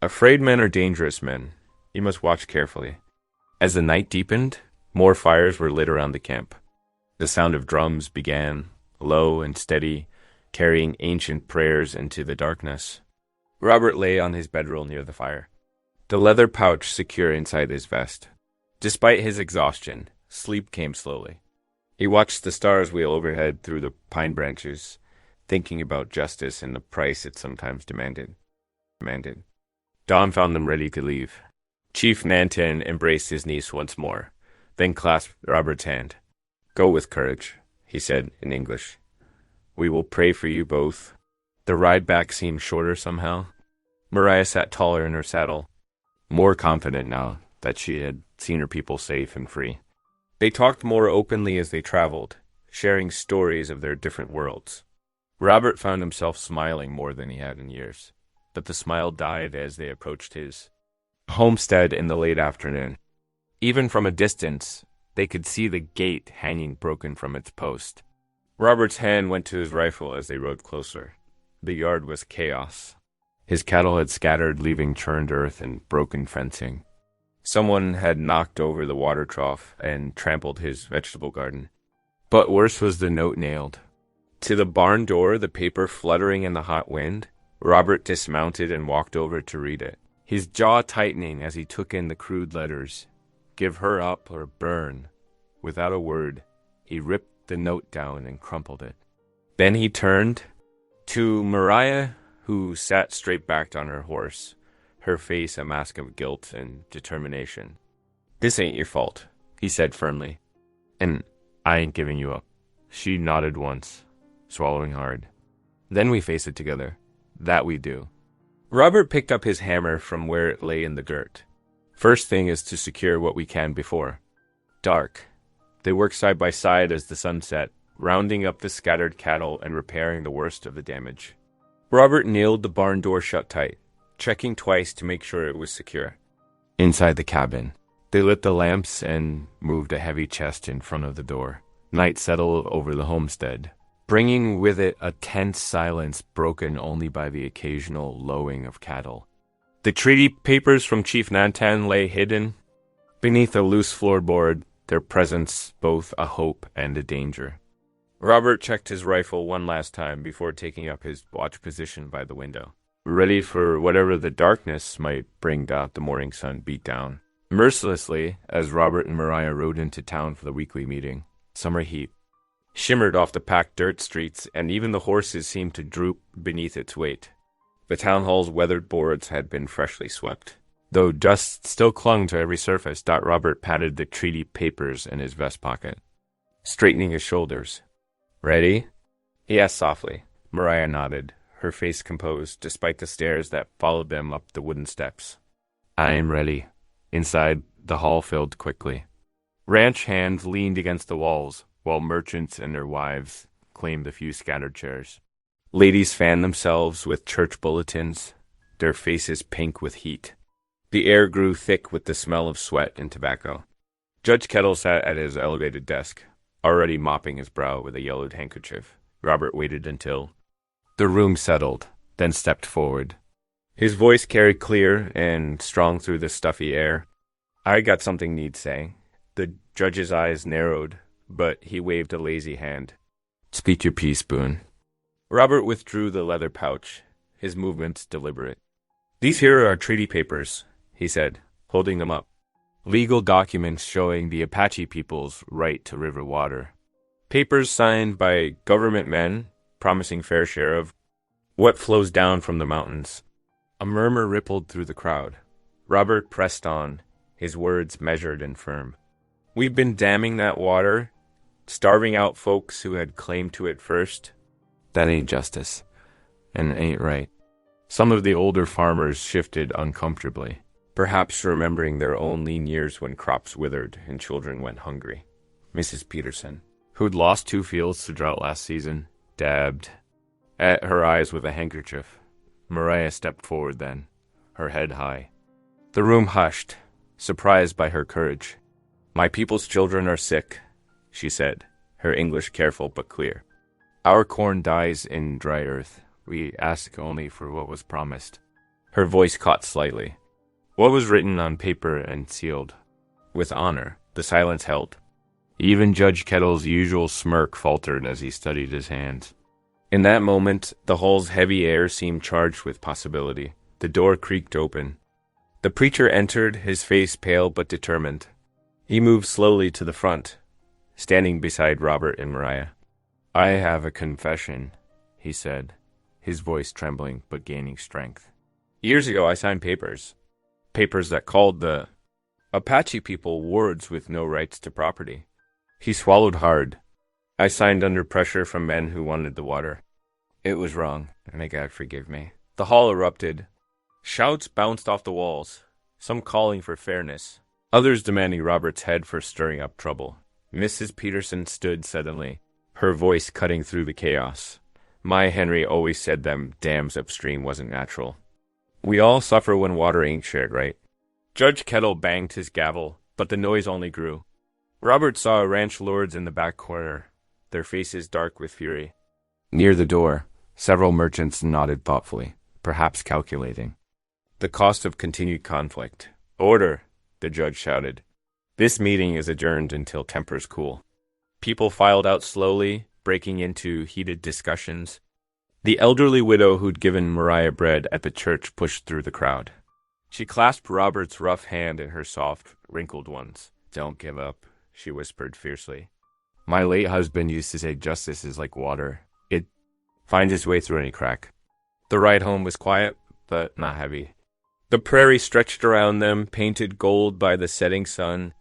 "Afraid men are dangerous men. You must watch carefully." As the night deepened, more fires were lit around the camp. The sound of drums began, low and steady, carrying ancient prayers into the darkness. Robert lay on his bedroll near the fire, the leather pouch secure inside his vest. Despite his exhaustion, sleep came slowly. He watched the stars wheel overhead through the pine branches, thinking about justice and the price it sometimes demanded. Dawn found them ready to leave. Chief Nantan embraced his niece once more, then clasped Robert's hand. "Go with courage," he said in English. "We will pray for you both." The ride back seemed shorter somehow. Mariah sat taller in her saddle, more confident now that she had seen her people safe and free. They talked more openly as they traveled, sharing stories of their different worlds. Robert found himself smiling more than he had in years, but the smile died as they approached his homestead in the late afternoon. Even from a distance, they could see the gate hanging broken from its post. Robert's hand went to his rifle as they rode closer. The yard was chaos. His cattle had scattered, leaving churned earth and broken fencing. Someone had knocked over the water trough and trampled his vegetable garden. But worse was the note nailed to the barn door, the paper fluttering in the hot wind. Robert dismounted and walked over to read it, his jaw tightening as he took in the crude letters. "Give her up or burn." Without a word, he ripped the note down and crumpled it. Then he turned to Mariah, who sat straight-backed on her horse, her face a mask of guilt and determination. "This ain't your fault," he said firmly. "And I ain't giving you up." She nodded once, swallowing hard. "Then we face it together. That we do." Robert picked up his hammer from where it lay in the dirt. "First thing is to secure what we can before dark." They worked side by side as the sun set, rounding up the scattered cattle and repairing the worst of the damage. Robert nailed the barn door shut tight, checking twice to make sure it was secure. Inside the cabin, they lit the lamps and moved a heavy chest in front of the door. Night settled over the homestead, bringing with it a tense silence broken only by the occasional lowing of cattle. The treaty papers from Chief Nantan lay hidden beneath a loose floorboard, their presence both a hope and a danger. Robert checked his rifle one last time before taking up his watch position by the window, ready for whatever the darkness might bring. The morning sun beat down mercilessly as Robert and Mariah rode into town for the weekly meeting. Summer heat shimmered off the packed dirt streets, and even the horses seemed to droop beneath its weight. The town hall's weathered boards had been freshly swept. Though dust still clung to every surface, Robert patted the treaty papers in his vest pocket, straightening his shoulders. "Ready?" he asked softly. Mariah nodded, her face composed despite the stares that followed them up the wooden steps. "I am ready." Inside, the hall filled quickly. Ranch hands leaned against the walls, while merchants and their wives claimed a few scattered chairs. Ladies fanned themselves with church bulletins, their faces pink with heat. The air grew thick with the smell of sweat and tobacco. Judge Kettle sat at his elevated desk, already mopping his brow with a yellowed handkerchief. Robert waited until the room settled, then stepped forward. His voice carried clear and strong through the stuffy air. "I got something need say." The judge's eyes narrowed, but he waved a lazy hand. "Speak your piece, Boone." Robert withdrew the leather pouch, his movements deliberate. "These here are our treaty papers," he said, holding them up. "Legal documents showing the Apache people's right to river water. Papers signed by government men, promising fair share of what flows down from the mountains." A murmur rippled through the crowd. Robert pressed on, his words measured and firm. "We've been damming that water, starving out folks who had claim to it first. That ain't justice, and ain't right." Some of the older farmers shifted uncomfortably, perhaps remembering their own lean years when crops withered and children went hungry. Mrs. Peterson, who'd lost 2 fields to drought last season, dabbed at her eyes with a handkerchief. Mariah stepped forward then, her head high. The room hushed, surprised by her courage. "My people's children are sick," she said, her English careful but clear. "Our corn dies in dry earth. We ask only for what was promised." Her voice caught slightly. What was written on paper and sealed? With honor, the silence held. Even Judge Kettle's usual smirk faltered as he studied his hands. In that moment, the hall's heavy air seemed charged with possibility. The door creaked open. The preacher entered, his face pale but determined. He moved slowly to the front, standing beside Robert and Mariah. "I have a confession," he said, his voice trembling but gaining strength. "Years ago I signed papers that called the Apache people wards with no rights to property." He swallowed hard. "I signed under pressure from men who wanted the water. It was wrong, and may God forgive me." The hall erupted. Shouts bounced off the walls, some calling for fairness, others demanding Robert's head for stirring up trouble. Mrs. Peterson stood suddenly, her voice cutting through the chaos. "My Henry always said them dams upstream wasn't natural. We all suffer when water ain't shared, right?" Judge Kettle banged his gavel, but the noise only grew. Robert saw ranch lords in the back corner, their faces dark with fury. Near the door, several merchants nodded thoughtfully, perhaps calculating the cost of continued conflict. "Order," the judge shouted. "This meeting is adjourned until tempers cool." People filed out slowly, breaking into heated discussions. The elderly widow who'd given Mariah bread at the church pushed through the crowd. She clasped Robert's rough hand in her soft, wrinkled ones. "Don't give up," she whispered fiercely. "My late husband used to say justice is like water. It finds its way through any crack." The ride home was quiet, but not heavy. The prairie stretched around them, painted gold by the setting sun.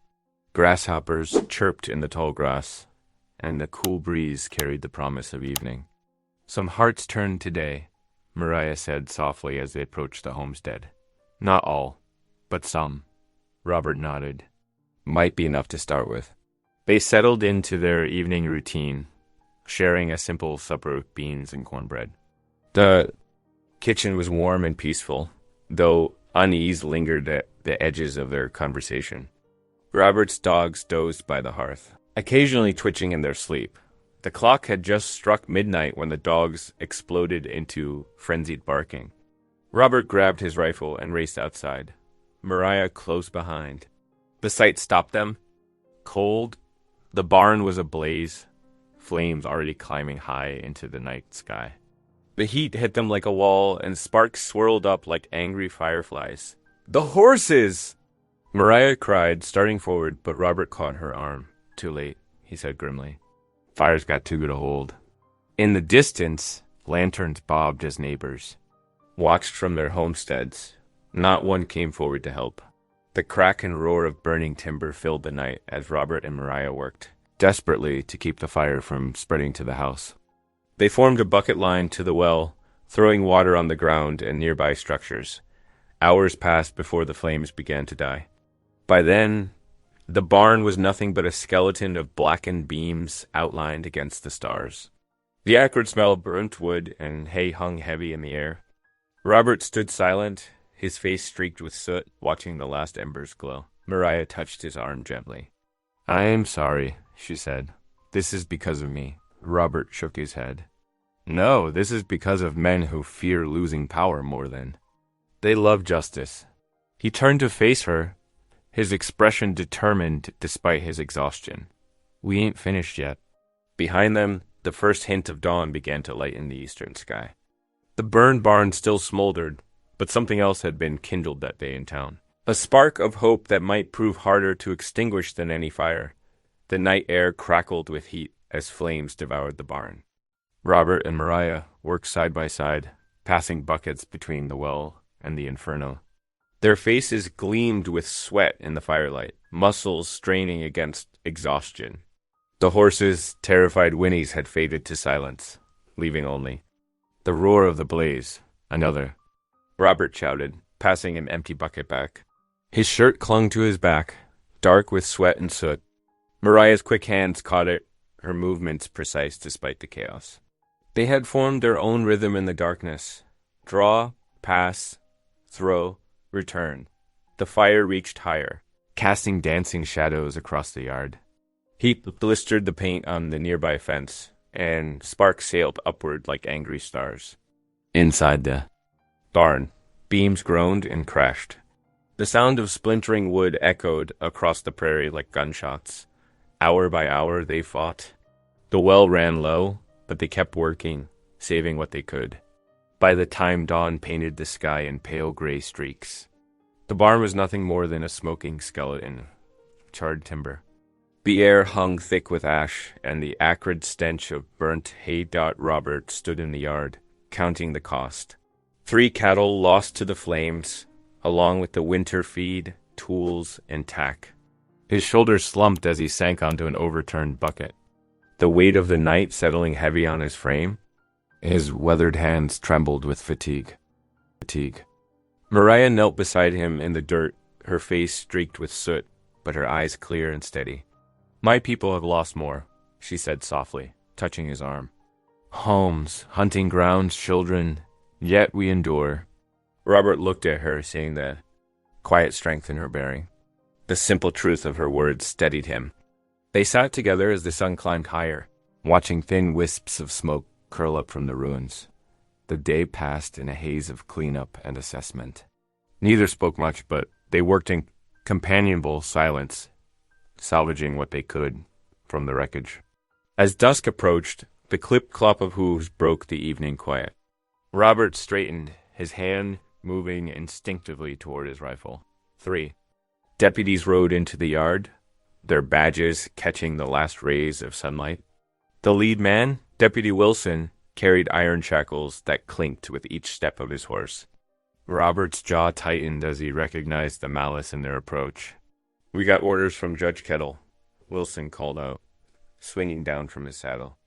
Grasshoppers chirped in the tall grass, and the cool breeze carried the promise of evening. "Some hearts turned today," Mariah said softly as they approached the homestead. "Not all, but some." Robert nodded. "Might be enough to start with." They settled into their evening routine, sharing a simple supper of beans and cornbread. The kitchen was warm and peaceful, though unease lingered at the edges of their conversation. Robert's dogs dozed by the hearth, occasionally twitching in their sleep. The clock had just struck midnight when the dogs exploded into frenzied barking. Robert grabbed his rifle and raced outside, Mariah close behind. The sight stopped them. Cold, the barn was ablaze, flames already climbing high into the night sky. The heat hit them like a wall, and sparks swirled up like angry fireflies. "The horses!" Mariah cried, starting forward, but Robert caught her arm. "Too late," he said grimly. "Fire's got too good a hold." In the distance, lanterns bobbed as neighbors watched from their homesteads. Not one came forward to help. The crack and roar of burning timber filled the night as Robert and Mariah worked desperately to keep the fire from spreading to the house. They formed a bucket line to the well, throwing water on the ground and nearby structures. Hours passed before the flames began to die. By then, the barn was nothing but a skeleton of blackened beams outlined against the stars. The acrid smell of burnt wood and hay hung heavy in the air. Robert stood silent, his face streaked with soot, watching the last embers glow. Mariah touched his arm gently. "I am sorry," she said. "This is because of me." Robert shook his head. "No, this is because of men who fear losing power more than. They love justice." He turned to face her, his expression determined despite his exhaustion. "We ain't finished yet." Behind them, the first hint of dawn began to lighten the eastern sky. The burned barn still smoldered, but something else had been kindled that day in town. A spark of hope that might prove harder to extinguish than any fire. The night air crackled with heat as flames devoured the barn. Robert and Mariah worked side by side, passing buckets between the well and the inferno. Their faces gleamed with sweat in the firelight, muscles straining against exhaustion. The horses' terrified whinnies had faded to silence, leaving only the roar of the blaze. "Another," Robert shouted, passing an empty bucket back. His shirt clung to his back, dark with sweat and soot. Mariah's quick hands caught it, her movements precise despite the chaos. They had formed their own rhythm in the darkness. Draw, pass, throw, return. The fire reached higher, casting dancing shadows across the yard. Heat blistered the paint on the nearby fence, and sparks sailed upward like angry stars. Inside the barn, beams groaned and crashed. The sound of splintering wood echoed across the prairie like gunshots. Hour by hour they fought. The well ran low, but they kept working, saving what they could. By the time dawn painted the sky in pale gray streaks, the barn was nothing more than a smoking skeleton, charred timber. The air hung thick with ash, and the acrid stench of burnt hay. Robert stood in the yard, counting the cost. 3 cattle lost to the flames, along with the winter feed, tools, and tack. His shoulders slumped as he sank onto an overturned bucket, the weight of the night settling heavy on his frame. His weathered hands trembled with fatigue. Mariah knelt beside him in the dirt, her face streaked with soot, but her eyes clear and steady. "My people have lost more," she said softly, touching his arm. "Homes, hunting grounds, children, yet we endure." Robert looked at her, seeing the quiet strength in her bearing. The simple truth of her words steadied him. They sat together as the sun climbed higher, watching thin wisps of smoke curl up from the ruins. The day passed in a haze of cleanup and assessment. Neither spoke much, but they worked in companionable silence, salvaging what they could from the wreckage. As dusk approached, the clip-clop of hooves broke the evening quiet. Robert straightened, his hand moving instinctively toward his rifle. 3 deputies rode into the yard, their badges catching the last rays of sunlight. The lead man, Deputy Wilson, carried iron shackles that clinked with each step of his horse. Robert's jaw tightened as he recognized the malice in their approach. "We got orders from Judge Kettle," Wilson called out, swinging down from his saddle.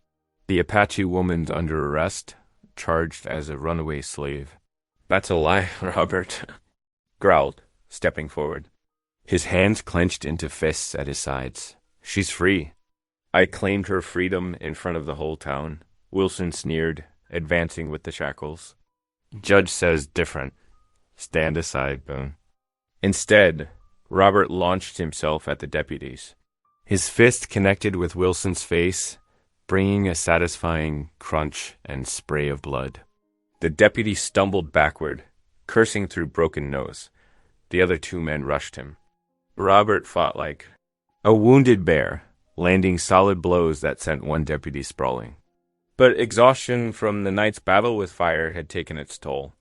"The Apache woman's under arrest, charged as a runaway slave." "That's a lie," Robert growled, stepping forward. His hands clenched into fists at his sides. "She's free. I claimed her freedom in front of the whole town," Wilson sneered, advancing with the shackles. "Judge says different. Stand aside, Boone." Instead, Robert launched himself at the deputies. His fist connected with Wilson's face, bringing a satisfying crunch and spray of blood. The deputy stumbled backward, cursing through broken nose. The other 2 men rushed him. Robert fought like a wounded bear, landing solid blows that sent one deputy sprawling. But exhaustion from the night's battle with fire had taken its toll.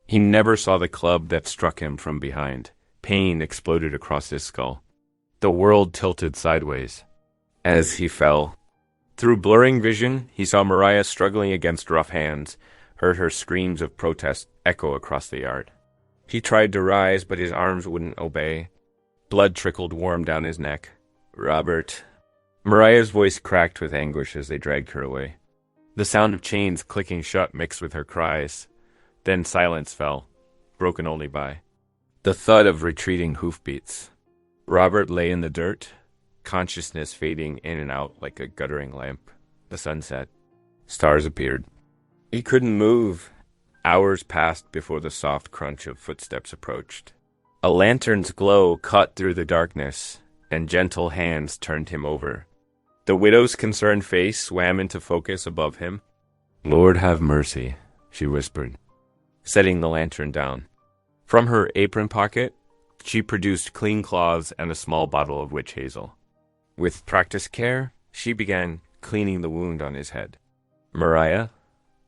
He never saw the club that struck him from behind. Pain exploded across his skull. The world tilted sideways. As he fell, through blurring vision, he saw Mariah struggling against rough hands, heard her screams of protest echo across the yard. He tried to rise, but his arms wouldn't obey. Blood trickled warm down his neck. "Robert." Mariah's voice cracked with anguish as they dragged her away. The sound of chains clicking shut mixed with her cries. Then silence fell, broken only by the thud of retreating hoofbeats. Robert lay in the dirt, consciousness fading in and out like a guttering lamp. The sun set. Stars appeared. He couldn't move. Hours passed before the soft crunch of footsteps approached. A lantern's glow cut through the darkness, and gentle hands turned him over. The widow's concerned face swam into focus above him. "Lord have mercy," she whispered, setting the lantern down. From her apron pocket, she produced clean cloths and a small bottle of witch hazel. With practiced care, she began cleaning the wound on his head. "Mariah?"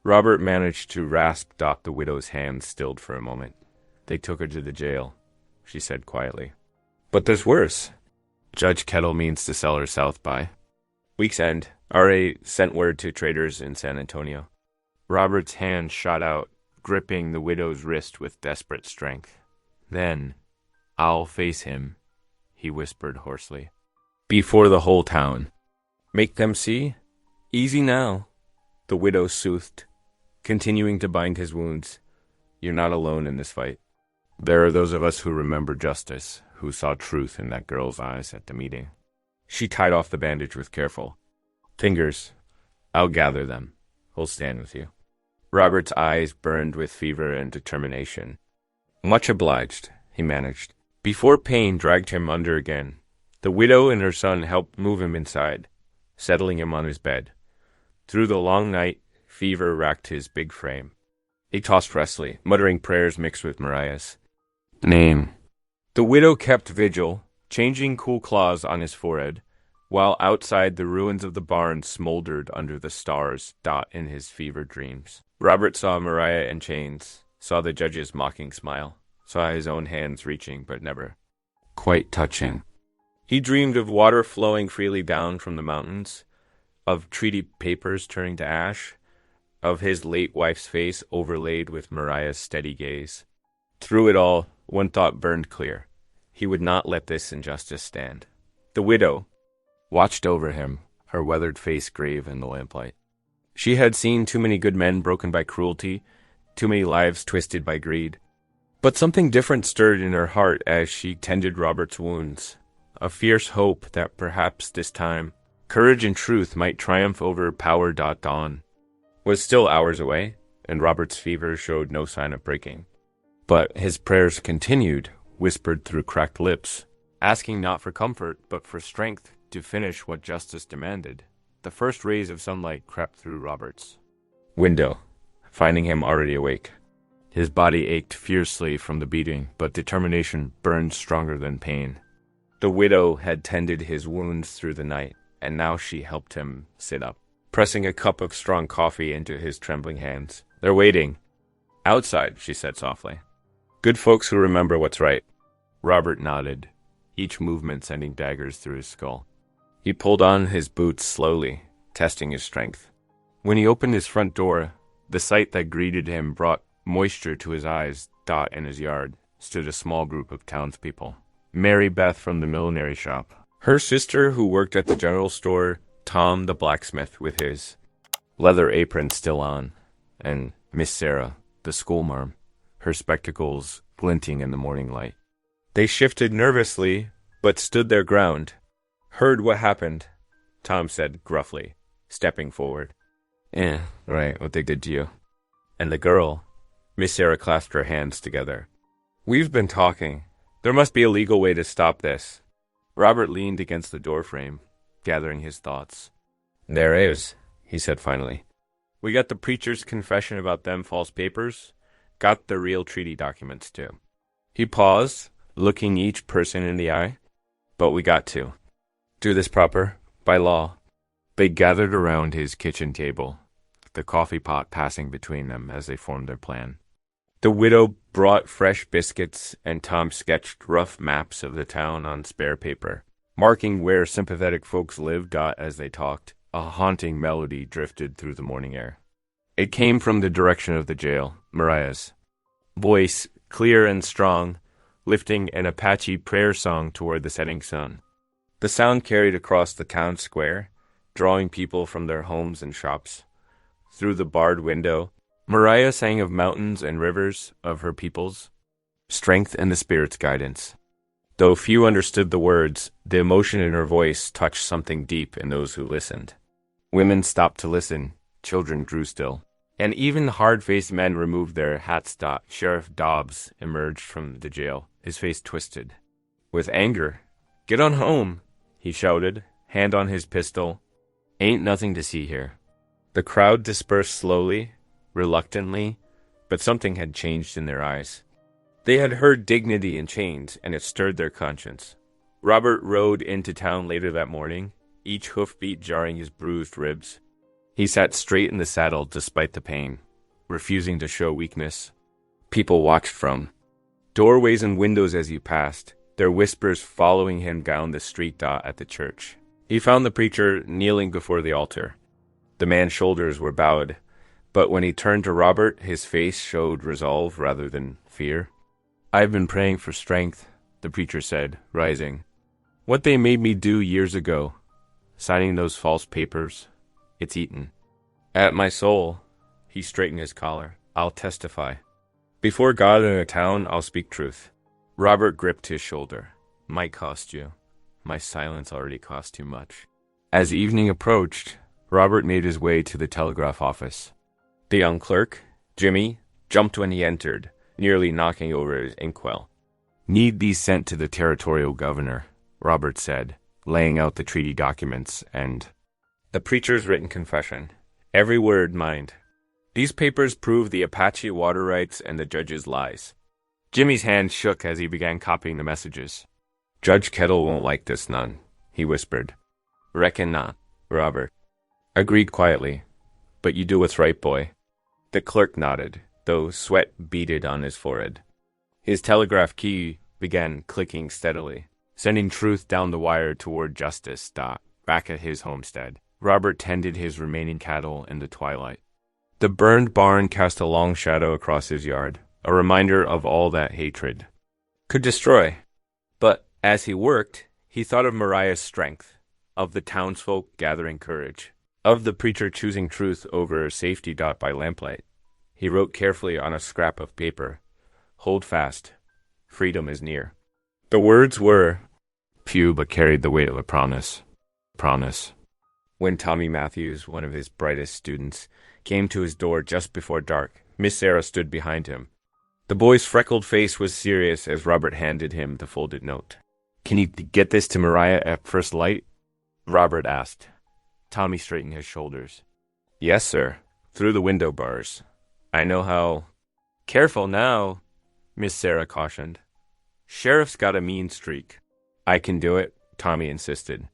Robert managed to rasp. The widow's hand stilled for a moment. "They took her to the jail," she said quietly. "But there's worse. Judge Kettle means to sell her south by week's end. RA sent word to traders in San Antonio." Robert's hand shot out, gripping the widow's wrist with desperate strength. "Then I'll face him," he whispered hoarsely. "Before the whole town. Make them see? Easy now," the widow soothed, continuing to bind his wounds. "You're not alone in this fight. There are those of us who remember justice, who saw truth in that girl's eyes at the meeting." She tied off the bandage with careful fingers. "I'll gather them. We'll stand with you." Robert's eyes burned with fever and determination. "Much obliged," he managed, before pain dragged him under again. The widow and her son helped move him inside, settling him on his bed. Through the long night, fever racked his big frame. He tossed restlessly, muttering prayers mixed with Mariah's name. The widow kept vigil, changing cool claws on his forehead, while outside the ruins of the barn smoldered under the stars in his fevered dreams. Robert saw Mariah in chains, saw the judge's mocking smile, saw his own hands reaching but never quite touching. He dreamed of water flowing freely down from the mountains, of treaty papers turning to ash, of his late wife's face overlaid with Mariah's steady gaze. Through it all, one thought burned clear. He would not let this injustice stand. The widow watched over him, her weathered face grave in the lamplight. She had seen too many good men broken by cruelty, too many lives twisted by greed. But something different stirred in her heart as she tended Robert's wounds, a fierce hope that perhaps this time courage and truth might triumph over power. Dawn was still hours away, and Robert's fever showed no sign of breaking. But his prayers continued, whispered through cracked lips, asking not for comfort, but for strength to finish what justice demanded. The first rays of sunlight crept through Robert's window, finding him already awake. His body ached fiercely from the beating, but determination burned stronger than pain. The widow had tended his wounds through the night, and now she helped him sit up, pressing a cup of strong coffee into his trembling hands. "They're waiting." "Outside," she said softly. "Good folks who remember what's right." Robert nodded, each movement sending daggers through his skull. He pulled on his boots slowly, testing his strength. When he opened his front door, the sight that greeted him brought moisture to his eyes. In his yard stood a small group of townspeople. Mary Beth from the millinery shop, her sister who worked at the general store, Tom the blacksmith with his leather apron still on, and Miss Sarah, the schoolmarm, her spectacles glinting in the morning light. They shifted nervously, but stood their ground. "Heard what happened," Tom said gruffly, stepping forward. Right, what they did to you." "And the girl," Miss Sarah clasped her hands together. "We've been talking. There must be a legal way to stop this." Robert leaned against the doorframe, gathering his thoughts. "There is," he said finally. "We got the preacher's confession about them false papers. Got the real treaty documents, too." He paused, looking each person in the eye. "But we got to do this proper, by law." They gathered around his kitchen table, the coffee pot passing between them as they formed their plan. The widow brought fresh biscuits, and Tom sketched rough maps of the town on spare paper, marking where sympathetic folks lived. As they talked, a haunting melody drifted through the morning air. It came from the direction of the jail, Mariah's voice, clear and strong, lifting an Apache prayer song toward the setting sun. The sound carried across the town square, drawing people from their homes and shops. Through the barred window, Mariah sang of mountains and rivers, of her peoples, strength and the Spirit's guidance. Though few understood the words, the emotion in her voice touched something deep in those who listened. Women stopped to listen, children grew still, and even hard-faced men removed their hats. Sheriff Dobbs emerged from the jail, his face twisted with anger. "Get on home," he shouted, hand on his pistol. "Ain't nothing to see here." The crowd dispersed slowly, reluctantly, but something had changed in their eyes. They had heard dignity in chains, and it stirred their conscience. Robert rode into town later that morning, each hoofbeat jarring his bruised ribs. He sat straight in the saddle despite the pain, refusing to show weakness. People watched from doorways and windows as he passed, their whispers following him down the street. At the church, he found the preacher kneeling before the altar. The man's shoulders were bowed, but when he turned to Robert, his face showed resolve rather than fear. "I've been praying for strength," the preacher said, rising. "What they made me do years ago, signing those false papers, it's eaten at my soul." He straightened his collar. "I'll testify. Before God and a town, I'll speak truth." Robert gripped his shoulder. "Might cost you. My silence already cost too much." As evening approached, Robert made his way to the telegraph office. The young clerk, Jimmy, jumped when he entered, nearly knocking over his inkwell. "Need these sent to the territorial governor," Robert said, laying out the treaty documents and the preacher's written confession. "Every word, mind. These papers prove the Apache water rights and the judge's lies." Jimmy's hand shook as he began copying the messages. "Judge Kettle won't like this none," he whispered. "Reckon not," Robert agreed quietly. "But you do what's right, boy." The clerk nodded, though sweat beaded on his forehead. His telegraph key began clicking steadily. sending truth down the wire toward justice. Back at his homestead, Robert tended his remaining cattle in the twilight. The burned barn cast a long shadow across his yard, a reminder of all that hatred could destroy. But as he worked, he thought of Mariah's strength, of the townsfolk gathering courage, of the preacher choosing truth over safety. By lamplight, he wrote carefully on a scrap of paper, "Hold fast, freedom is near." The words were few but carried the weight of a promise. When Tommy Matthews, one of his brightest students, came to his door just before dark, Miss Sarah stood behind him. The boy's freckled face was serious as Robert handed him the folded note. "Can you get this to Mariah at first light?" Robert asked. Tommy straightened his shoulders. "Yes, sir. Through the window bars. I know how." "Careful now," Miss Sarah cautioned. "Sheriff's got a mean streak." "I can do it," Tommy insisted.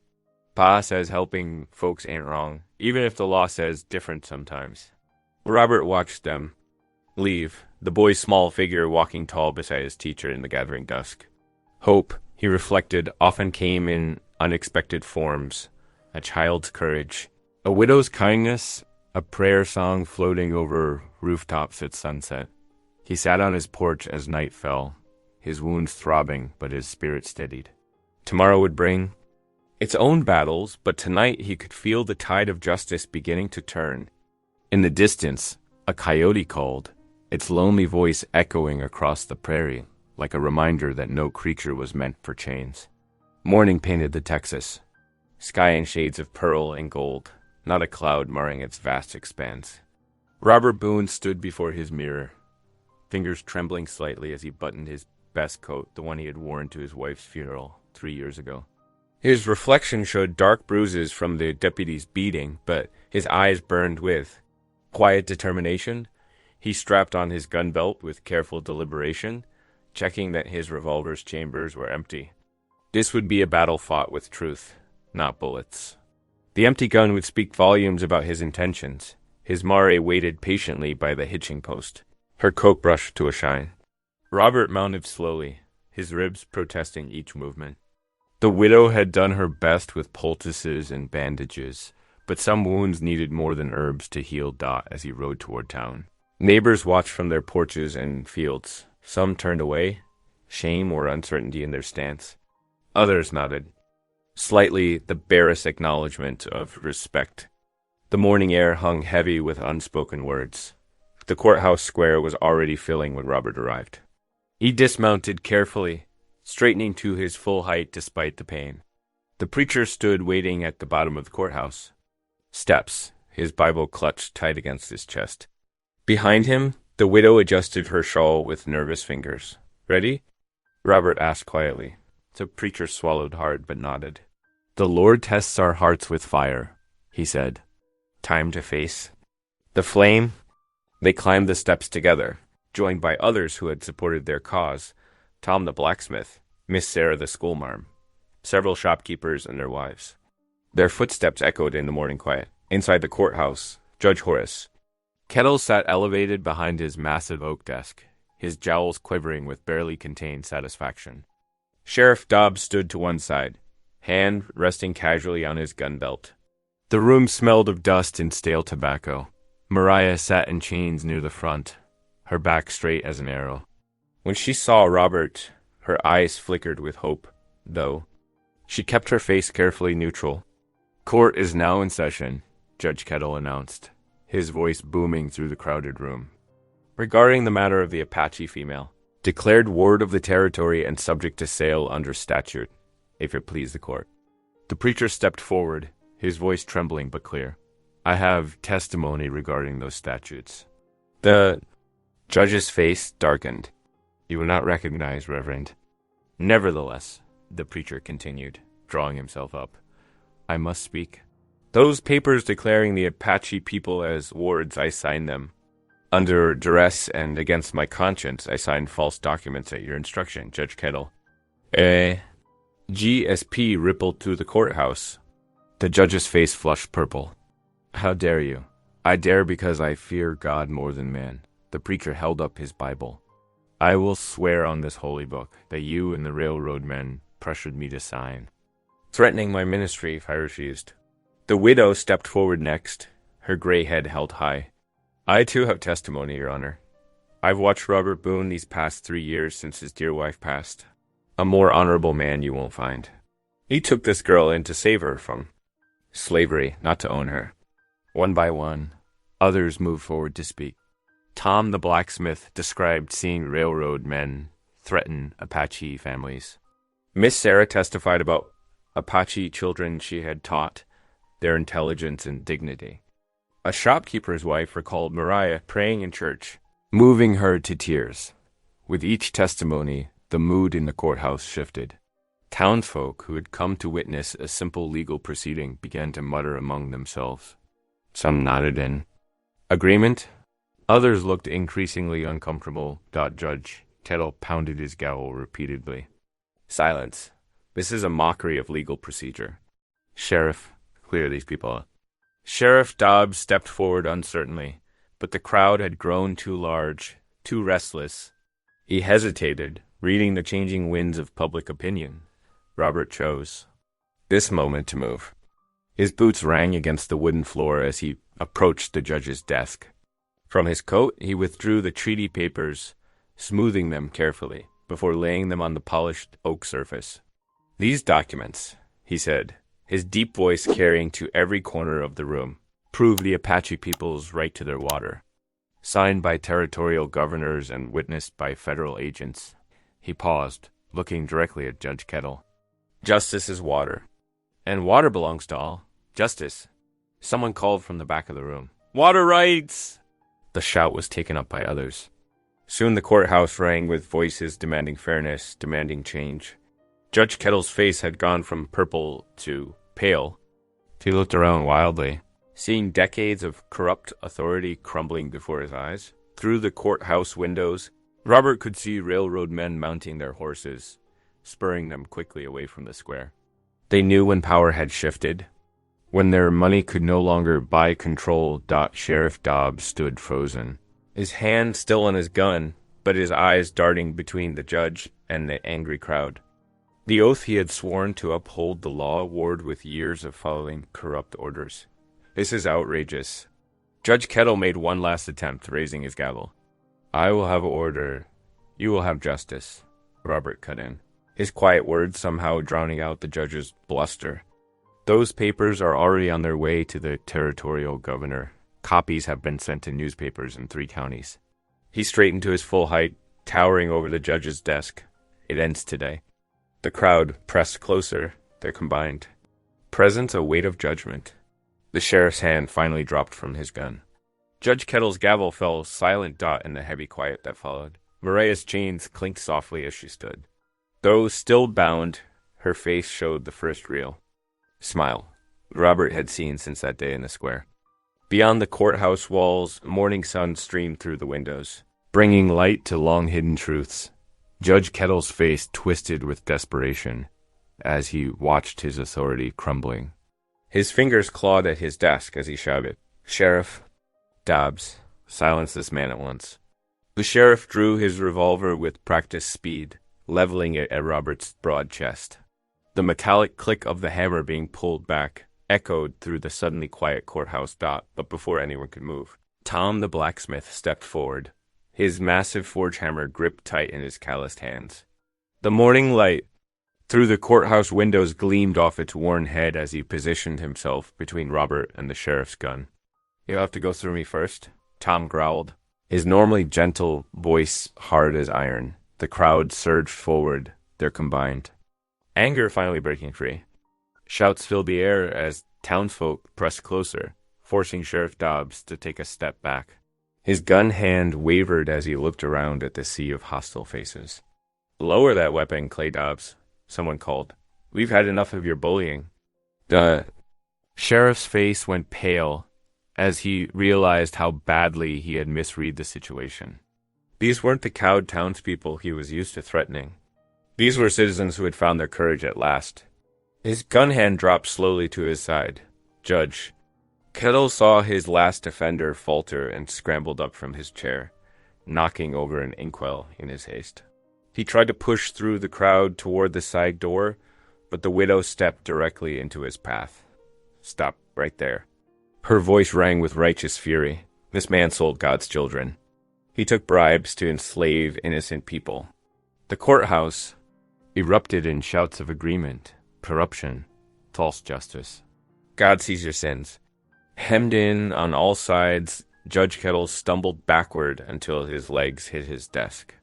"Pa says helping folks ain't wrong, even if the law says different sometimes." Robert watched them leave, the boy's small figure walking tall beside his teacher in the gathering dusk. Hope, he reflected, often came in unexpected forms. A child's courage, a widow's kindness, a prayer song floating over rooftops at sunset. He sat on his porch as night fell, his wounds throbbing, but his spirit steadied. Tomorrow would bring its own battles, but tonight he could feel the tide of justice beginning to turn. In the distance, a coyote called, its lonely voice echoing across the prairie, like a reminder that no creature was meant for chains. Morning painted the Texas, sky in shades of pearl and gold, not a cloud marring its vast expanse. Robert Boone stood before his mirror, fingers trembling slightly as he buttoned his best coat, the one he had worn to his wife's funeral 3 years ago. His reflection showed dark bruises from the deputy's beating, but his eyes burned with quiet determination. He strapped on his gun belt with careful deliberation, checking that his revolver's chambers were empty. This would be a battle fought with truth, not bullets. The empty gun would speak volumes about his intentions. His mare waited patiently by the hitching post, her coat brushed to a shine. Robert mounted slowly, his ribs protesting each movement. The widow had done her best with poultices and bandages, but some wounds needed more than herbs to heal. As he rode toward town, neighbors watched from their porches and fields. Some turned away, shame or uncertainty in their stance. Others nodded, slightly the barest acknowledgement of respect. The morning air hung heavy with unspoken words. The courthouse square was already filling when Robert arrived. He dismounted carefully, straightening to his full height despite the pain. The preacher stood waiting at the bottom of the courthouse steps, his Bible clutched tight against his chest. Behind him, the widow adjusted her shawl with nervous fingers. "Ready?" Robert asked quietly. The preacher swallowed hard but nodded. "The Lord tests our hearts with fire," he said. "Time to face the flame." They climbed the steps together, joined by others who had supported their cause. Tom the blacksmith, Miss Sarah the schoolmarm, several shopkeepers and their wives. Their footsteps echoed in the morning quiet. Inside the courthouse, Judge Horace. Kettles sat elevated behind his massive oak desk, his jowls quivering with barely contained satisfaction. Sheriff Dobbs stood to one side, hand resting casually on his gun belt. The room smelled of dust and stale tobacco. Mariah sat in chains near the front, her back straight as an arrow. When she saw Robert, her eyes flickered with hope, though she kept her face carefully neutral. "Court is now in session," Judge Kettle announced, his voice booming through the crowded room. "Regarding the matter of the Apache female, declared ward of the territory and subject to sale under statute, if it please the court." The preacher stepped forward, his voice trembling but clear. "I have testimony regarding those statutes." The judge's face darkened. "You will not recognize, Reverend." "Nevertheless," the preacher continued, drawing himself up, "I must speak. Those papers declaring the Apache people as wards, I signed them. Under duress and against my conscience, I signed false documents at your instruction, Judge Kettle." GSP rippled through the courthouse. The judge's face flushed purple. "How dare you?" "I dare because I fear God more than man." The preacher held up his Bible. "I will swear on this holy book that you and the railroad men pressured me to sign, threatening my ministry if I refused. The widow stepped forward next, her gray head held high. I too have testimony, Your Honor. I've watched Robert Boone these past 3 years since his dear wife passed. A more honorable man you won't find. He took this girl in to save her from slavery, not to own her. One by one, others moved forward to speak. Tom the blacksmith described seeing railroad men threaten Apache families. Miss Sarah testified about Apache children she had taught their intelligence and dignity. A shopkeeper's wife recalled Mariah praying in church, moving her to tears. With each testimony, the mood in the courthouse shifted. Townsfolk who had come to witness a simple legal proceeding began to mutter among themselves. Some nodded in agreement. Others looked increasingly uncomfortable. Judge Kettle pounded his gavel repeatedly. Silence. This is a mockery of legal procedure. Sheriff, clear these people out. Sheriff Dobbs stepped forward uncertainly, but the crowd had grown too large, too restless. He hesitated, reading the changing winds of public opinion. Robert chose this moment to move. His boots rang against the wooden floor as he approached the judge's desk. From his coat, he withdrew the treaty papers, smoothing them carefully, before laying them on the polished oak surface. These documents, he said, his deep voice carrying to every corner of the room, prove the Apache people's right to their water. Signed by territorial governors and witnessed by federal agents. He paused, looking directly at Judge Kettle. Justice is water, and water belongs to all. Justice. Someone called from the back of the room. Water rights! The shout was taken up by others. Soon the courthouse rang with voices demanding fairness, demanding change. Judge Kettle's face had gone from purple to pale. He looked around wildly, seeing decades of corrupt authority crumbling before his eyes. Through the courthouse windows, Robert could see railroad men mounting their horses, spurring them quickly away from the square. They knew when power had shifted, when their money could no longer buy control. Sheriff Dobbs stood frozen, his hand still on his gun, but his eyes darting between the judge and the angry crowd. The oath he had sworn to uphold the law warred with years of following corrupt orders. This is outrageous. Judge Kettle made one last attempt, raising his gavel. I will have order. You will have justice, Robert cut in, his quiet words somehow drowning out the judge's bluster. Those papers are already on their way to the territorial governor. Copies have been sent to newspapers in 3 counties. He straightened to his full height, towering over the judge's desk. It ends today. The crowd pressed closer, their combined presence a weight of judgment. The sheriff's hand finally dropped from his gun. Judge Kettle's gavel fell silent in the heavy quiet that followed. Mariah's chains clinked softly as she stood. Though still bound, her face showed the first real smile Robert had seen since that day in the square. Beyond the courthouse walls, morning sun streamed through the windows, bringing light to long-hidden truths. Judge Kettle's face twisted with desperation as he watched his authority crumbling. His fingers clawed at his desk as he shouted, Sheriff Dobbs, silence this man at once. The sheriff drew his revolver with practiced speed, leveling it at Robert's broad chest. The metallic click of the hammer being pulled back echoed through the suddenly quiet courthouse. But before anyone could move, Tom the blacksmith stepped forward, his massive forge hammer gripped tight in his calloused hands. The morning light through the courthouse windows gleamed off its worn head as he positioned himself between Robert and the sheriff's gun. You'll have to go through me first, Tom growled, his normally gentle voice hard as iron. The crowd surged forward, their combined anger finally breaking free. Shouts filled the air as townsfolk pressed closer, forcing Sheriff Dobbs to take a step back. His gun hand wavered as he looked around at the sea of hostile faces. Lower that weapon, Clay Dobbs, someone called. We've had enough of your bullying. The sheriff's face went pale as he realized how badly he had misread the situation. These weren't the cowed townspeople he was used to threatening. These were citizens who had found their courage at last. His gun hand dropped slowly to his side. Judge Kettle saw his last offender falter and scrambled up from his chair, knocking over an inkwell in his haste. He tried to push through the crowd toward the side door, but the widow stepped directly into his path. "Stop right there." Her voice rang with righteous fury. This man sold God's children. He took bribes to enslave innocent people. The courthouse erupted in shouts of agreement, corruption, false justice. God sees your sins. Hemmed in on all sides, Judge Kettle stumbled backward until his legs hit his desk.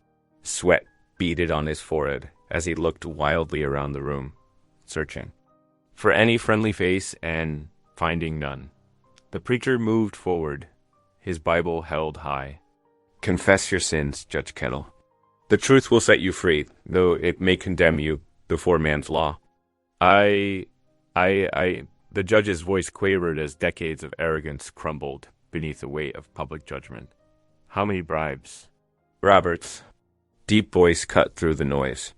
Sweat beaded on his forehead as he looked wildly around the room, searching for any friendly face and finding none. The preacher moved forward, his Bible held high. "Confess your sins, Judge Kettle. The truth will set you free, though it may condemn you before man's law." The judge's voice quavered as decades of arrogance crumbled beneath the weight of public judgment. "How many bribes?" Robert's deep voice cut through the noise.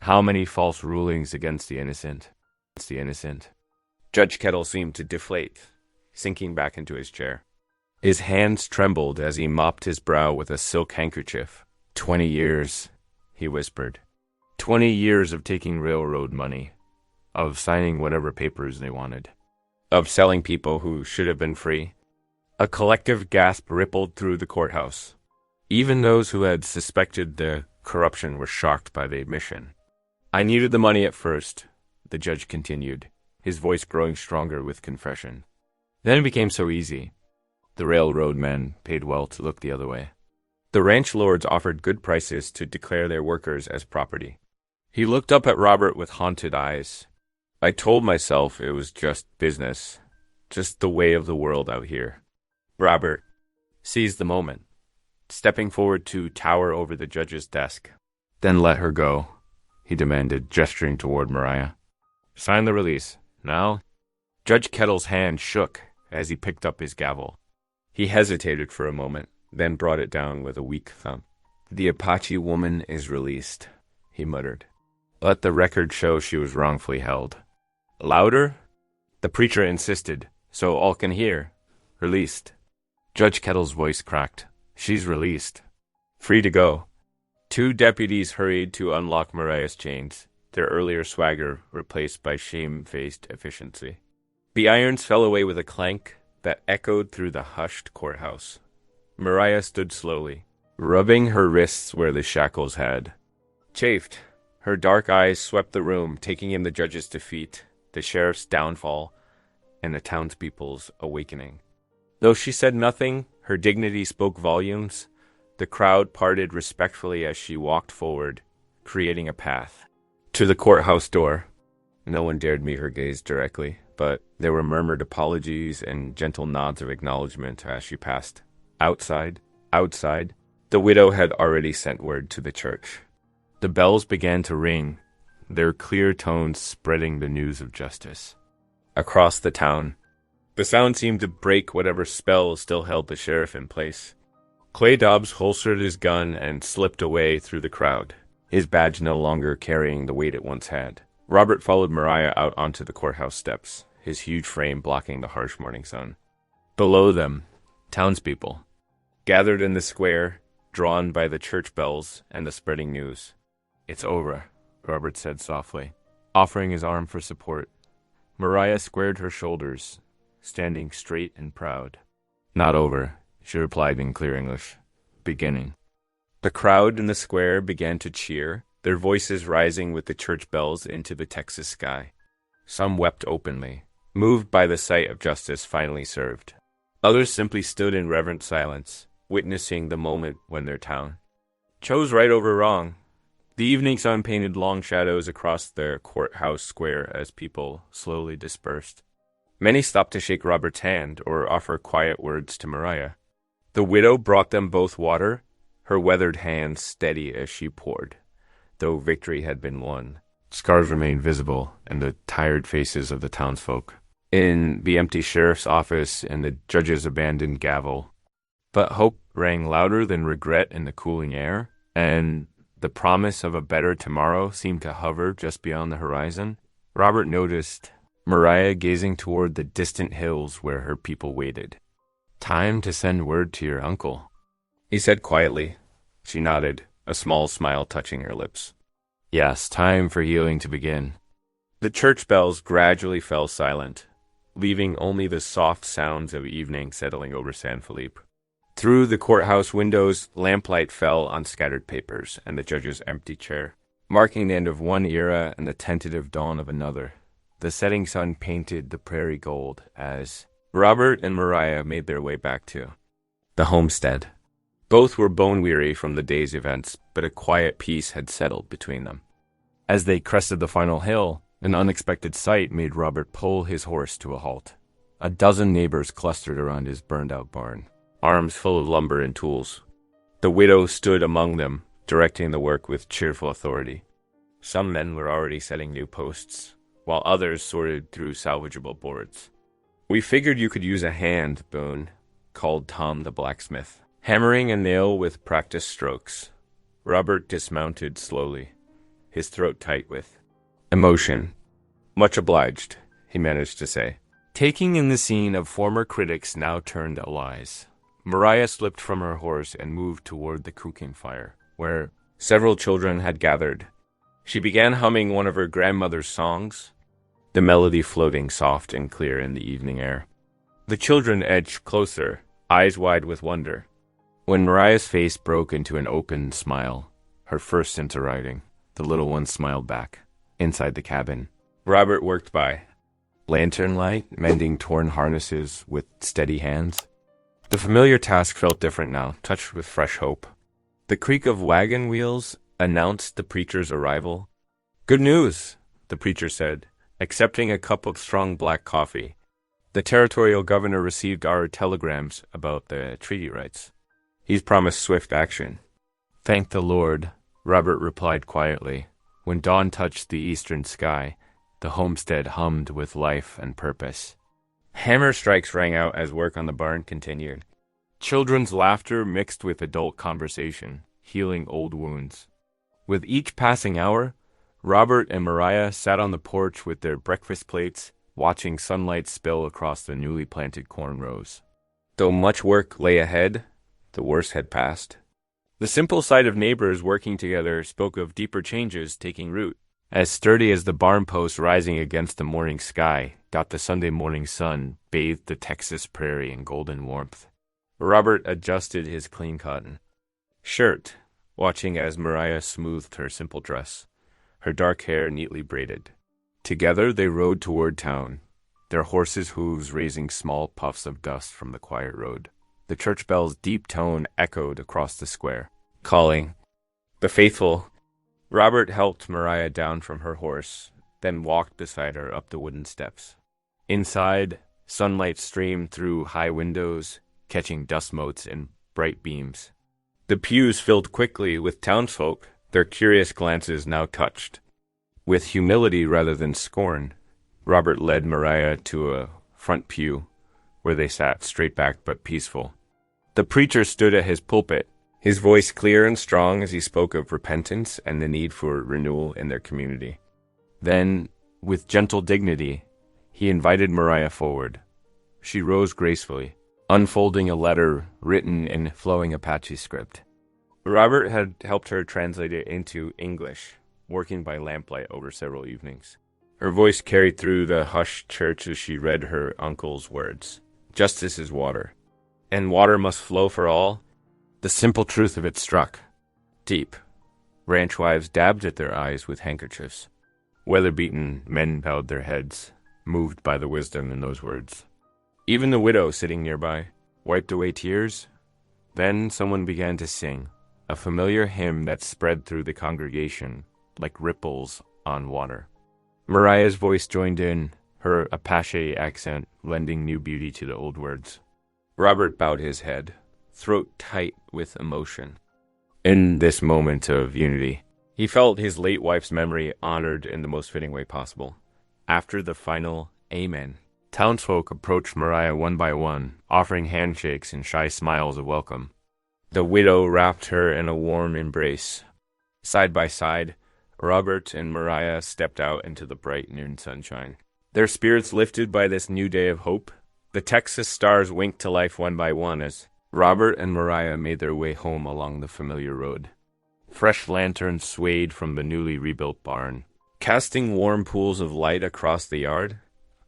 "How many false rulings against the innocent?" Judge Kettle seemed to deflate, sinking back into his chair. His hands trembled as he mopped his brow with a silk handkerchief. 20 years, he whispered. 20 years of taking railroad money, of signing whatever papers they wanted, of selling people who should have been free. A collective gasp rippled through the courthouse. Even those who had suspected the corruption were shocked by the admission. "I needed the money at first," the judge continued, his voice growing stronger with confession. "Then it became so easy. The railroad men paid well to look the other way. The ranch lords offered good prices to declare their workers as property." He looked up at Robert with haunted eyes. "I told myself it was just business, just the way of the world out here." Robert seized the moment, stepping forward to tower over the judge's desk. "Then let her go," he demanded, gesturing toward Mariah. "Sign the release, now." Judge Kettle's hand shook as he picked up his gavel. He hesitated for a moment, then brought it down with a weak thump. "The Apache woman is released," he muttered. "Let the record show she was wrongfully held." "Louder?" The preacher insisted, so all can hear. "Released." Judge Kettle's voice cracked. "She's released. Free to go." 2 deputies hurried to unlock Mariah's chains, their earlier swagger replaced by shame-faced efficiency. The irons fell away with a clank that echoed through the hushed courthouse. Mariah stood slowly, rubbing her wrists where the shackles had chafed. Her dark eyes swept the room, taking in the judge's defeat, the sheriff's downfall, and the townspeople's awakening. Though she said nothing, her dignity spoke volumes. The crowd parted respectfully as she walked forward, creating a path to the courthouse door. No one dared meet her gaze directly, but there were murmured apologies and gentle nods of acknowledgement as she passed. Outside, the widow had already sent word to the church. The bells began to ring, their clear tones spreading the news of justice. Across the town, the sound seemed to break whatever spell still held the sheriff in place. Clay Dobbs holstered his gun and slipped away through the crowd, his badge no longer carrying the weight it once had. Robert followed Mariah out onto the courthouse steps, his huge frame blocking the harsh morning sun. Below them, townspeople, gathered in the square, drawn by the church bells and the spreading news. "It's over," Robert said softly, offering his arm for support. Mariah squared her shoulders, standing straight and proud. "Not over," she replied in clear English. "Beginning." The crowd in the square began to cheer, their voices rising with the church bells into the Texas sky. Some wept openly, moved by the sight of justice finally served. Others simply stood in reverent silence, witnessing the moment when their town chose right over wrong. The evening sun painted long shadows across the courthouse square as people slowly dispersed. Many stopped to shake Robert's hand or offer quiet words to Mariah. The widow brought them both water, her weathered hands steady as she poured. Though victory had been won, scars remained visible in the tired faces of the townsfolk, in the empty sheriff's office and the judge's abandoned gavel. But hope rang louder than regret in the cooling air, and the promise of a better tomorrow seemed to hover just beyond the horizon. Robert noticed Mariah gazing toward the distant hills where her people waited. "Time to send word to your uncle," he said quietly. She nodded, a small smile touching her lips. Yes, time for healing to begin. The church bells gradually fell silent, leaving only the soft sounds of evening settling over San Felipe. Through the courthouse windows, lamplight fell on scattered papers and the judge's empty chair, marking the end of one era and the tentative dawn of another. The setting sun painted the prairie gold as Robert and Mariah made their way back to the homestead. Both were bone-weary from the day's events, but a quiet peace had settled between them. As they crested the final hill, an unexpected sight made Robert pull his horse to a halt. A dozen neighbors clustered around his burned-out barn, arms full of lumber and tools. The widow stood among them, directing the work with cheerful authority. Some men were already setting new posts, while others sorted through salvageable boards. "We figured you could use a hand, Boone," called Tom the blacksmith, hammering a nail with practiced strokes. Robert dismounted slowly, his throat tight with emotion. "Much obliged," he managed to say, taking in the scene of former critics now turned allies. Mariah slipped from her horse and moved toward the cooking fire, where several children had gathered. She began humming one of her grandmother's songs, the melody floating soft and clear in the evening air. The children edged closer, eyes wide with wonder. When Mariah's face broke into an open smile, her first into writing, the little one smiled back. Inside the cabin, Robert worked by, lantern light, mending torn harnesses with steady hands. The familiar task felt different now, touched with fresh hope. The creak of wagon wheels announced the preacher's arrival. "Good news," the preacher said, accepting a cup of strong black coffee. "The territorial governor received our telegrams about the treaty rights. He's promised swift action." "Thank the Lord," Robert replied quietly. When dawn touched the eastern sky, the homestead hummed with life and purpose. Hammer strikes rang out as work on the barn continued. Children's laughter mixed with adult conversation, healing old wounds. With each passing hour, Robert and Mariah sat on the porch with their breakfast plates, watching sunlight spill across the newly planted corn rows. Though much work lay ahead, the worst had passed. The simple sight of neighbors working together spoke of deeper changes taking root. As sturdy as the barn post rising against the morning sky, dot the Sunday morning sun bathed the Texas prairie in golden warmth. Robert adjusted his clean cotton shirt, watching as Mariah smoothed her simple dress, her dark hair neatly braided. Together they rode toward town, their horses' hooves raising small puffs of dust from the quiet road. The church bell's deep tone echoed across the square, calling the faithful. Robert helped Mariah down from her horse, then walked beside her up the wooden steps. Inside, sunlight streamed through high windows, catching dust motes and bright beams. The pews filled quickly with townsfolk, their curious glances now touched. With humility rather than scorn, Robert led Mariah to a front pew, where they sat straight back but peaceful. The preacher stood at his pulpit, his voice clear and strong as he spoke of repentance and the need for renewal in their community. Then, with gentle dignity, he invited Mariah forward. She rose gracefully, unfolding a letter written in flowing Apache script. Robert had helped her translate it into English, working by lamplight over several evenings. Her voice carried through the hushed church as she read her uncle's words. Justice is water, and water must flow for all. The simple truth of it struck deep. Ranch wives dabbed at their eyes with handkerchiefs. Weather-beaten men bowed their heads, moved by the wisdom in those words. Even the widow sitting nearby wiped away tears. Then someone began to sing, a familiar hymn that spread through the congregation like ripples on water. Mariah's voice joined in, her Apache accent lending new beauty to the old words. Robert bowed his head, throat tight with emotion. In this moment of unity, he felt his late wife's memory honored in the most fitting way possible. After the final amen, townsfolk approached Mariah one by one, offering handshakes and shy smiles of welcome. The widow wrapped her in a warm embrace. Side by side, Robert and Mariah stepped out into the bright noon sunshine. Their spirits lifted by this new day of hope. The Texas stars winked to life one by one as Robert and Mariah made their way home along the familiar road. Fresh lanterns swayed from the newly rebuilt barn, casting warm pools of light across the yard,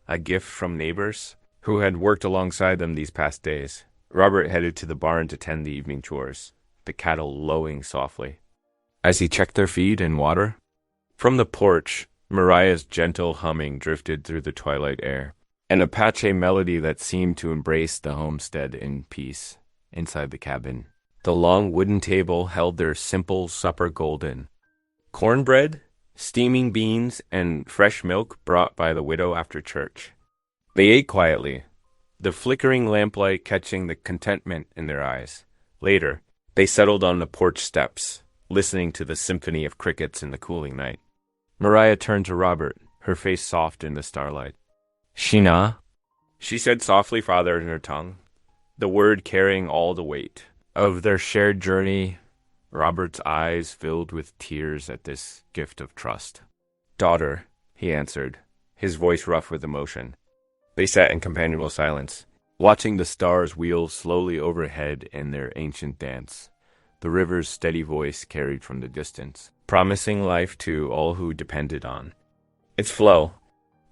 a gift from neighbors who had worked alongside them these past days. Robert headed to the barn to tend the evening chores, the cattle lowing softly. As he checked their feed and water, from the porch, Mariah's gentle humming drifted through the twilight air, an Apache melody that seemed to embrace the homestead in peace. Inside the cabin, the long wooden table held their simple supper golden. Cornbread, steaming beans, and fresh milk brought by the widow after church. They ate quietly, the flickering lamplight catching the contentment in their eyes. Later, they settled on the porch steps, listening to the symphony of crickets in the cooling night. Mariah turned to Robert, her face soft in the starlight. "Sheena," she said softly, father in her tongue, the word carrying all the weight of their shared journey. Robert's eyes filled with tears at this gift of trust. "Daughter," he answered, his voice rough with emotion. They sat in companionable silence, watching the stars wheel slowly overhead in their ancient dance. The river's steady voice carried from the distance, promising life to all who depended on its flow.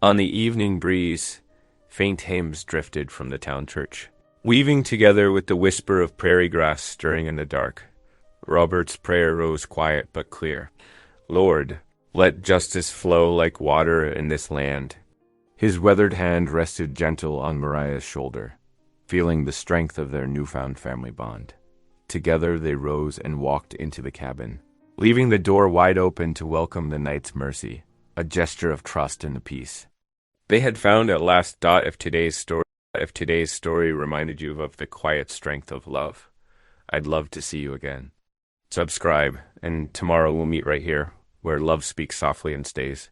On the evening breeze, faint hymns drifted from the town church, weaving together with the whisper of prairie grass stirring in the dark. Robert's prayer rose quiet but clear. "Lord, let justice flow like water in this land." His weathered hand rested gentle on Mariah's shoulder, feeling the strength of their newfound family bond. Together they rose and walked into the cabin, leaving the door wide open to welcome the night's mercy, a gesture of trust in the peace they had found at last. If today's story reminded you of the quiet strength of love, I'd love to see you again. Subscribe, and tomorrow we'll meet right here, where love speaks softly and stays.